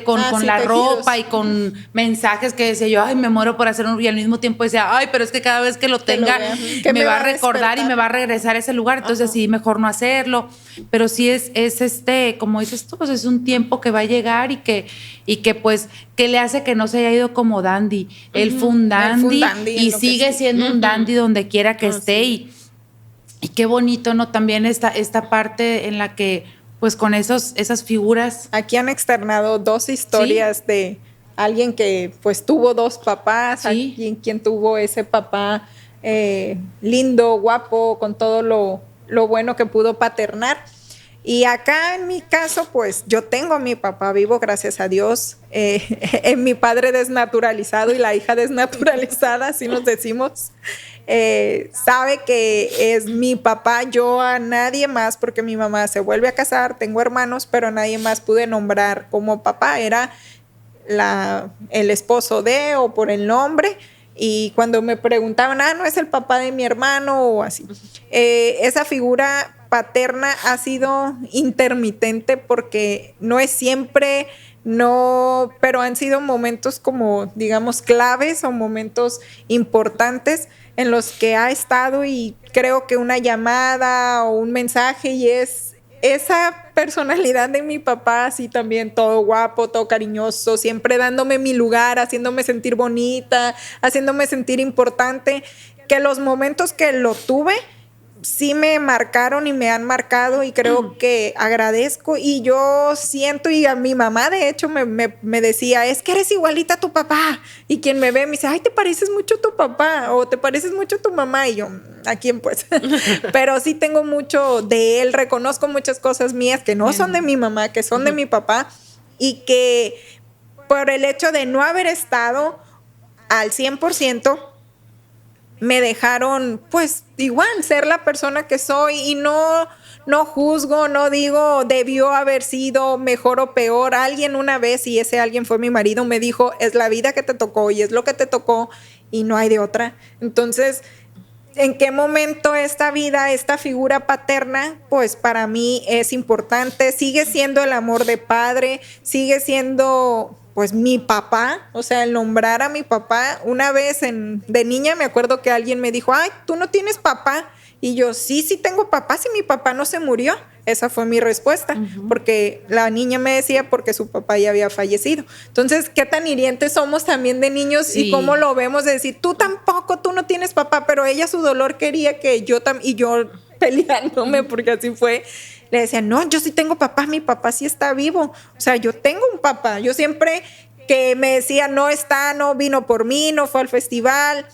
con la ropa y con mensajes que decía yo, ay, me muero por hacer y al mismo tiempo decía, ay, pero es que cada vez que lo tenga, me va a recordar y me va a regresar a ese lugar, entonces sí, mejor no hacerlo, pero sí es como dices tú, pues es un tiempo que va a llegar y que pues, que le hace que no se haya ido como dandy, él fue un dandy y sigue siendo un dandy donde quiera que esté y qué bonito, ¿no? También esta parte en la que, pues con esas figuras. Aquí han externado 2 historias de alguien que pues tuvo 2 papás, alguien quien tuvo ese papá lindo, guapo, con todo lo bueno que pudo paternar. Y acá en mi caso, pues yo tengo a mi papá vivo, gracias a Dios, mi padre desnaturalizado y la hija desnaturalizada, así nos decimos, sabe que es mi papá. Yo a nadie más, porque mi mamá se vuelve a casar, tengo hermanos, pero nadie más pude nombrar como papá, era el esposo de o por el nombre. Y cuando me preguntaban, no es el papá de mi hermano o así, esa figura paterna ha sido intermitente porque no es siempre, pero han sido momentos como, digamos, claves o momentos importantes en los que ha estado, y creo que una llamada o un mensaje y es esa personalidad de mi papá, así también, todo guapo, todo cariñoso, siempre dándome mi lugar, haciéndome sentir bonita, haciéndome sentir importante, que los momentos que lo tuve sí me marcaron y me han marcado, y creo que agradezco. Y yo siento, y a mi mamá de hecho me decía, es que eres igualita a tu papá, y quien me ve me dice, ay, te pareces mucho a tu papá o te pareces mucho a tu mamá, y yo, ¿a quién pues? Pero sí tengo mucho de él, reconozco muchas cosas mías que no son de mi mamá, que son de mi papá, y que por el hecho de no haber estado al 100%, me dejaron, pues, igual ser la persona que soy, y no juzgo, no digo debió haber sido mejor o peor. Alguien una vez, y ese alguien fue mi marido, me dijo, es la vida que te tocó y es lo que te tocó y no hay de otra. Entonces, ¿en qué momento esta vida, esta figura paterna, pues para mí es importante? Sigue siendo el amor de padre, sigue siendo pues mi papá, o sea, el nombrar a mi papá. Una vez de niña me acuerdo que alguien me dijo, ay, tú no tienes papá, Y yo, sí tengo papá, si mi papá no se murió. Esa fue mi respuesta, porque la niña me decía porque su papá ya había fallecido. Entonces, qué tan hirientes somos también de niños y cómo lo vemos de decir, tú tampoco, tú no tienes papá, pero ella su dolor quería que yo también, y yo peleándome porque así fue. Le decía, no, yo sí tengo papá, mi papá sí está vivo. O sea, yo tengo un papá. Yo siempre que me decía, no está, no vino por mí, no fue al festival.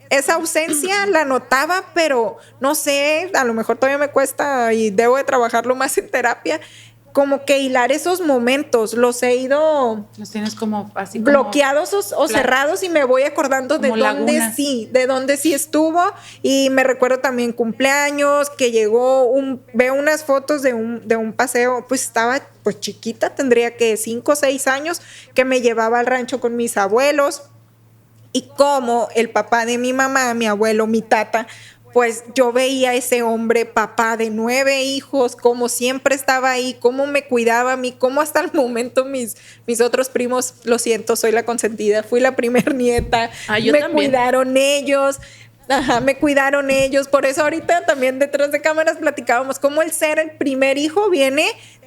Esa ausencia la notaba, pero no sé, a lo mejor todavía me cuesta y debo de trabajarlo más en terapia. Como que hilar esos momentos, los tienes como así bloqueados o cerrados y me voy acordando de dónde sí estuvo. Y me recuerdo también cumpleaños, que llegó veo unas fotos de un paseo, pues estaba pues chiquita, tendría que 5 o 6 años, que me llevaba al rancho con mis abuelos. Y como el papá de mi mamá, mi abuelo, mi tata, pues yo veía a ese hombre, papá de 9 hijos, cómo siempre estaba ahí, cómo me cuidaba a mí, cómo hasta el momento mis otros primos, lo siento, soy la consentida, fui la primer nieta, yo también. Cuidaron ellos. Me cuidaron ellos. Por eso ahorita también detrás de cámaras platicábamos cómo el ser el primer hijo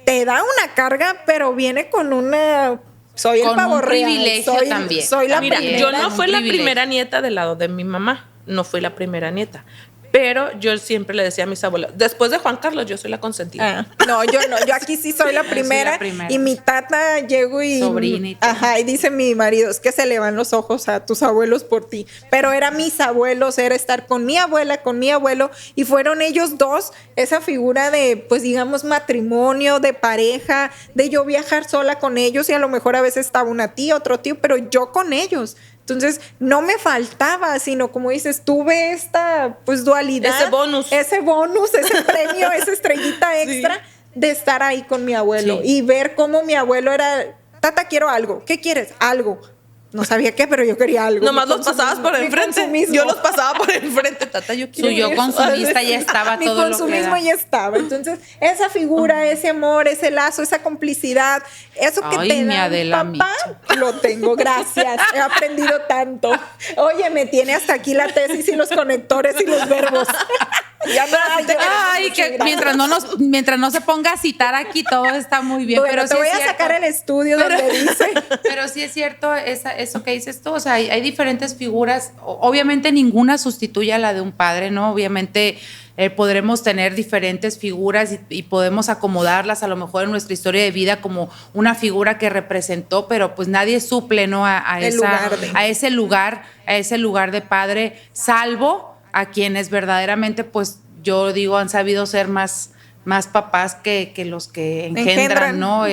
te da una carga, pero viene con una... Soy el pavo real. Privilegio también. Soy la Mira, primera. yo no fui la primera nieta del lado de mi mamá. No fui la primera nieta. Pero yo siempre le decía a mis abuelos, después de Juan Carlos, yo soy la consentida. No, yo no. Yo aquí sí soy la primera. Y mi tata llego y... Sobrina y todo. Ajá, y dice mi marido, es que se le van los ojos a tus abuelos por ti. Pero eran mis abuelos, era estar con mi abuela, con mi abuelo. Y fueron ellos dos, esa figura de, pues digamos, matrimonio, de pareja, de yo viajar sola con ellos. Y a lo mejor a veces estaba una tía, otro tío, pero yo con ellos. Entonces, no me faltaba, sino como dices, tuve esta pues dualidad. Ese bonus, ese premio, esa estrellita extra de estar ahí con mi abuelo y ver cómo mi abuelo era, tata, quiero algo. ¿Qué quieres? Algo. No sabía qué, pero yo quería algo. Nomás los pasabas por enfrente. Yo los pasaba por enfrente, tata, yo quiero yo consumista ya estaba todo lo que mi consumismo ya estaba. Entonces, esa figura, ese amor, ese lazo, esa complicidad, eso que te da un papá, lo tengo, gracias. He aprendido tanto. Oye, me tiene hasta aquí la tesis y los conectores y los verbos. Ya no, que mientras no se ponga a citar aquí, todo está muy bien. Bueno, pero te voy a sacar el estudio donde dice. Pero sí es cierto eso que dices tú. O sea, hay diferentes figuras. Obviamente ninguna sustituye a la de un padre, ¿no? Obviamente podremos tener diferentes figuras y podemos acomodarlas a lo mejor en nuestra historia de vida como una figura que representó, pero pues nadie suple, ¿no? a ese lugar de padre, salvo a quienes verdaderamente, pues yo digo, han sabido ser más papás que los que engendran, ¿no?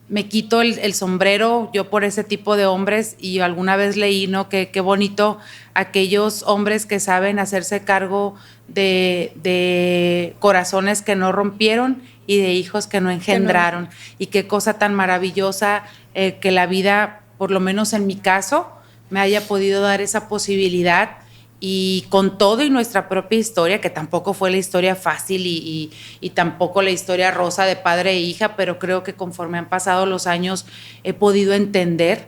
Me quito el sombrero yo por ese tipo de hombres, y alguna vez leí, ¿no? Qué bonito aquellos hombres que saben hacerse cargo de corazones que no rompieron y de hijos que no engendraron. Y qué cosa tan maravillosa que la vida, por lo menos en mi caso, me haya podido dar esa posibilidad, y con todo y nuestra propia historia, que tampoco fue la historia fácil y tampoco la historia rosa de padre e hija, pero creo que conforme han pasado los años he podido entender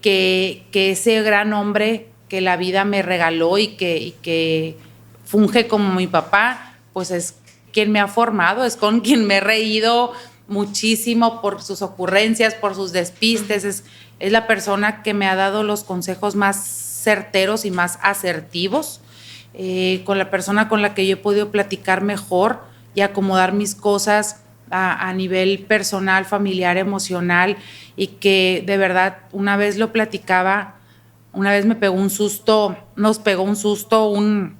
que ese gran hombre que la vida me regaló y que funge como mi papá, pues es quien me ha formado, es con quien me he reído muchísimo por sus ocurrencias, por sus despistes, es la persona que me ha dado los consejos más certeros y más asertivos, con la persona con la que yo he podido platicar mejor y acomodar mis cosas a nivel personal, familiar, emocional, y que de verdad una vez lo platicaba, una vez nos pegó un susto un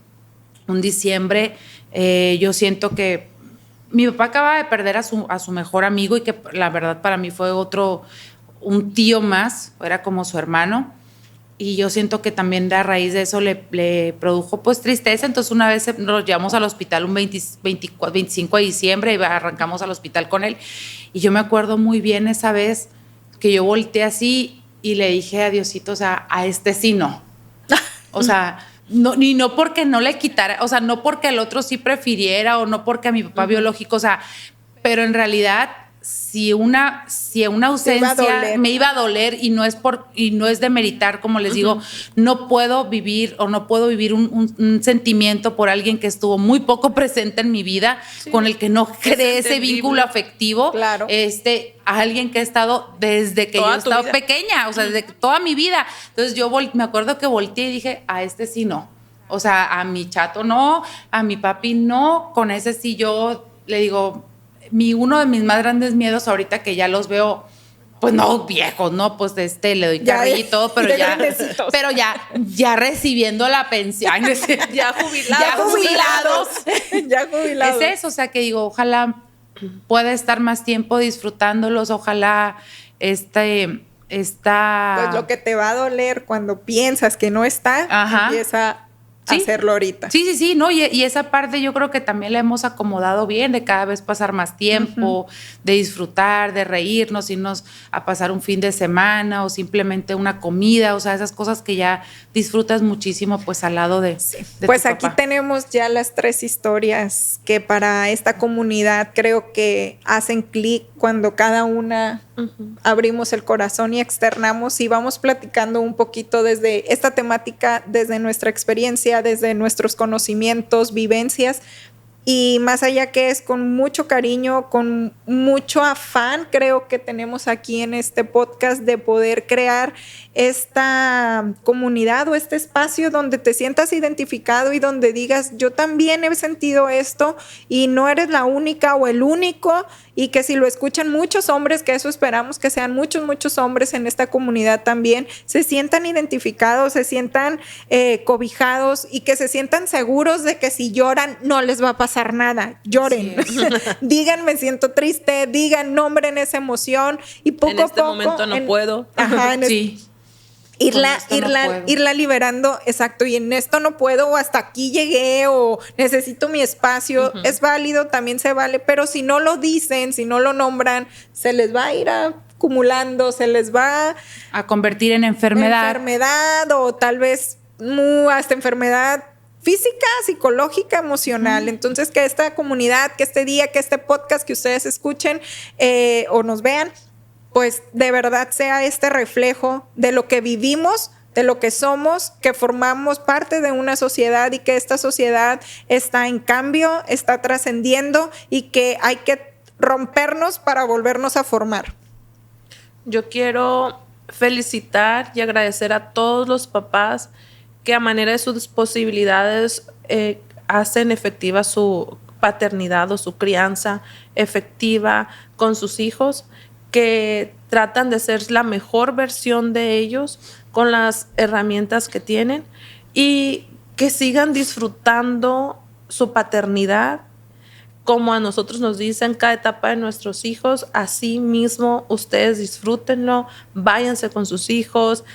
diciembre. Yo siento que mi papá acaba de perder a su mejor amigo, y que la verdad para mí fue un tío más, era como su hermano. Y yo siento que también a raíz de eso le produjo pues tristeza. Entonces una vez nos llevamos al hospital un 25 de diciembre y arrancamos al hospital con él. Y yo me acuerdo muy bien esa vez que yo volteé así y le dije a Diosito, o sea, a este sí no. O sea, no porque no le quitara, o sea, no porque el otro sí prefiriera, o no porque a mi papá biológico, o sea, pero en realidad si una ausencia me iba a doler y no es demeritar, como les digo, no puedo vivir un sentimiento por alguien que estuvo muy poco presente en mi vida, con el que no creé ese vínculo afectivo, claro. A alguien que ha estado desde que yo he estado pequeña, o sea, desde toda mi vida. Entonces yo me acuerdo que volteé y dije, a este sí no. O sea, a mi chato no, a mi papi no, con ese sí yo le digo, uno de mis más grandes miedos ahorita que ya los veo, pues no viejos, ¿no? Pues le doy carrilla y todo, pero ya recibiendo la pensión. Ya jubilados. Ya jubilados. Es eso, o sea, que digo, ojalá pueda estar más tiempo disfrutándolos, ojalá Pues lo que te va a doler cuando piensas que no está, empieza a hacerlo ahorita. Sí, ¿no? Y esa parte yo creo que también la hemos acomodado bien, de cada vez pasar más tiempo, de disfrutar, de reírnos, irnos a pasar un fin de semana o simplemente una comida, o sea, esas cosas que ya disfrutas muchísimo, pues al lado de pues tu aquí papá. tenemos ya las 3 historias que para esta comunidad creo que hacen clic cuando cada una abrimos el corazón y externamos y vamos platicando un poquito desde esta temática, desde nuestra experiencia, desde nuestros conocimientos, vivencias, y más allá que es con mucho cariño, con mucho afán, creo que tenemos aquí en este podcast de poder crear esta comunidad o este espacio donde te sientas identificado y donde digas, yo también he sentido esto y no eres la única o el único, y que si lo escuchan muchos hombres, que eso esperamos que sean muchos hombres en esta comunidad también, se sientan identificados, se sientan cobijados y que se sientan seguros de que si lloran no les va a pasar nada. Lloren. Digan, me siento triste, digan, nombren esa emoción y poco a poco. En este momento no puedo. Ajá, irla liberando, exacto, y en esto no puedo, o hasta aquí llegué, o necesito mi espacio, es válido, también se vale, pero si no lo dicen, si no lo nombran, se les va a ir acumulando, se les va a convertir en enfermedad, o tal vez hasta enfermedad física, psicológica, emocional. Entonces, que esta comunidad, que este día, que este podcast que ustedes escuchen o nos vean, pues de verdad sea este reflejo de lo que vivimos, de lo que somos, que formamos parte de una sociedad y que esta sociedad está en cambio, está trascendiendo y que hay que rompernos para volvernos a formar. Yo quiero felicitar y agradecer a todos los papás que a manera de sus posibilidades hacen efectiva su paternidad o su crianza efectiva con sus hijos, que tratan de ser la mejor versión de ellos con las herramientas que tienen y que sigan disfrutando su paternidad como a nosotros nos dicen cada etapa de nuestros hijos. Así mismo ustedes disfrútenlo, váyanse con sus hijos,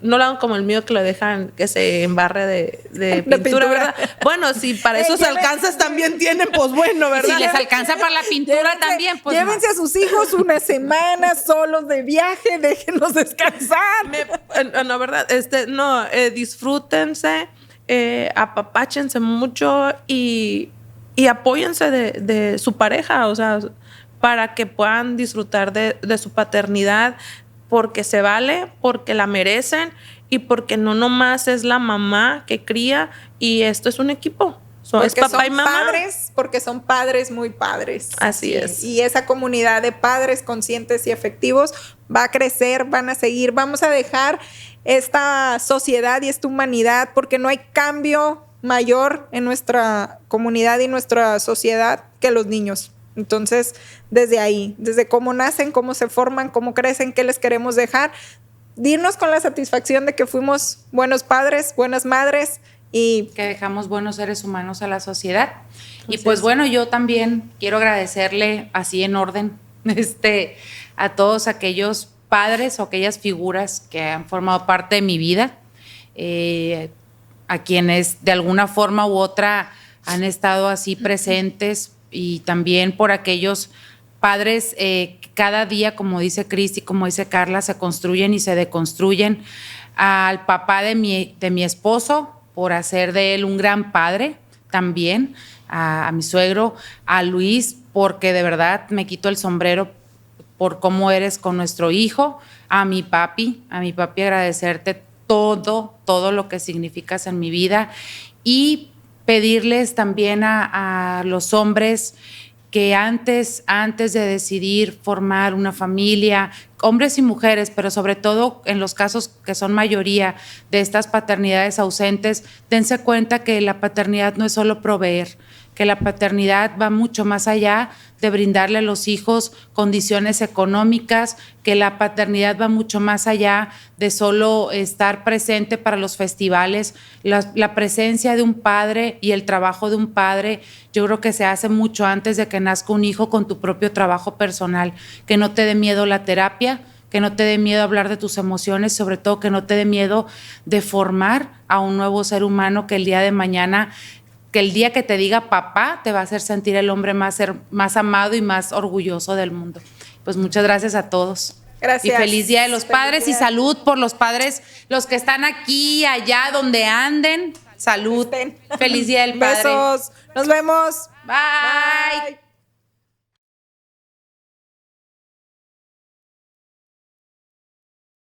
no lo hagan como el mío que lo dejan que se embarre de pintura, ¿verdad? Bueno, si para esos alcances también tienen, pues bueno, ¿verdad? Si les alcanza para la pintura también, pues llévense a sus hijos una semana solos de viaje, déjenlos descansar. No, ¿verdad? Disfrútense, apapáchense mucho y apóyense de su pareja, o sea, para que puedan disfrutar de su paternidad, porque se vale, porque la merecen y porque no nomás es la mamá que cría y esto es un equipo. Es papá y mamá. Porque son padres muy padres. Así es. Y esa comunidad de padres conscientes y efectivos va a crecer, van a seguir, vamos a dejar esta sociedad y esta humanidad, porque no hay cambio mayor en nuestra comunidad y nuestra sociedad que los niños. Entonces, desde ahí, desde cómo nacen, cómo se forman, cómo crecen, qué les queremos dejar, dirnos con la satisfacción de que fuimos buenos padres, buenas madres y que dejamos buenos seres humanos a la sociedad. Y pues bueno, yo también quiero agradecerle así en orden a todos aquellos padres o aquellas figuras que han formado parte de mi vida, a quienes de alguna forma u otra han estado así presentes, y también por aquellos padres que cada día, como dice Cristi, como dice Carla, se construyen y se deconstruyen. Al papá de mi esposo, por hacer de él un gran padre también, a mi suegro, a Luis, porque de verdad me quito el sombrero por cómo eres con nuestro hijo. A mi papi agradecerte todo lo que significas en mi vida y pedirles también a los hombres que antes de decidir formar una familia, hombres y mujeres, pero sobre todo en los casos que son mayoría de estas paternidades ausentes, dense cuenta que la paternidad no es solo proveer, que la paternidad va mucho más allá de brindarle a los hijos condiciones económicas, que la paternidad va mucho más allá de solo estar presente para los festivales. La presencia de un padre y el trabajo de un padre, yo creo que se hace mucho antes de que nazca un hijo con tu propio trabajo personal. Que no te dé miedo la terapia, que no te dé miedo hablar de tus emociones, sobre todo que no te dé miedo de formar a un nuevo ser humano que el día de mañana, que el día que te diga papá, te va a hacer sentir el hombre más amado y más orgulloso del mundo. Pues muchas gracias a todos. Gracias. Y feliz Día de los Padres y salud por los padres, los que están aquí, allá, donde anden. Salud. Feliz Día del Padre. Besos. Nos vemos. Bye.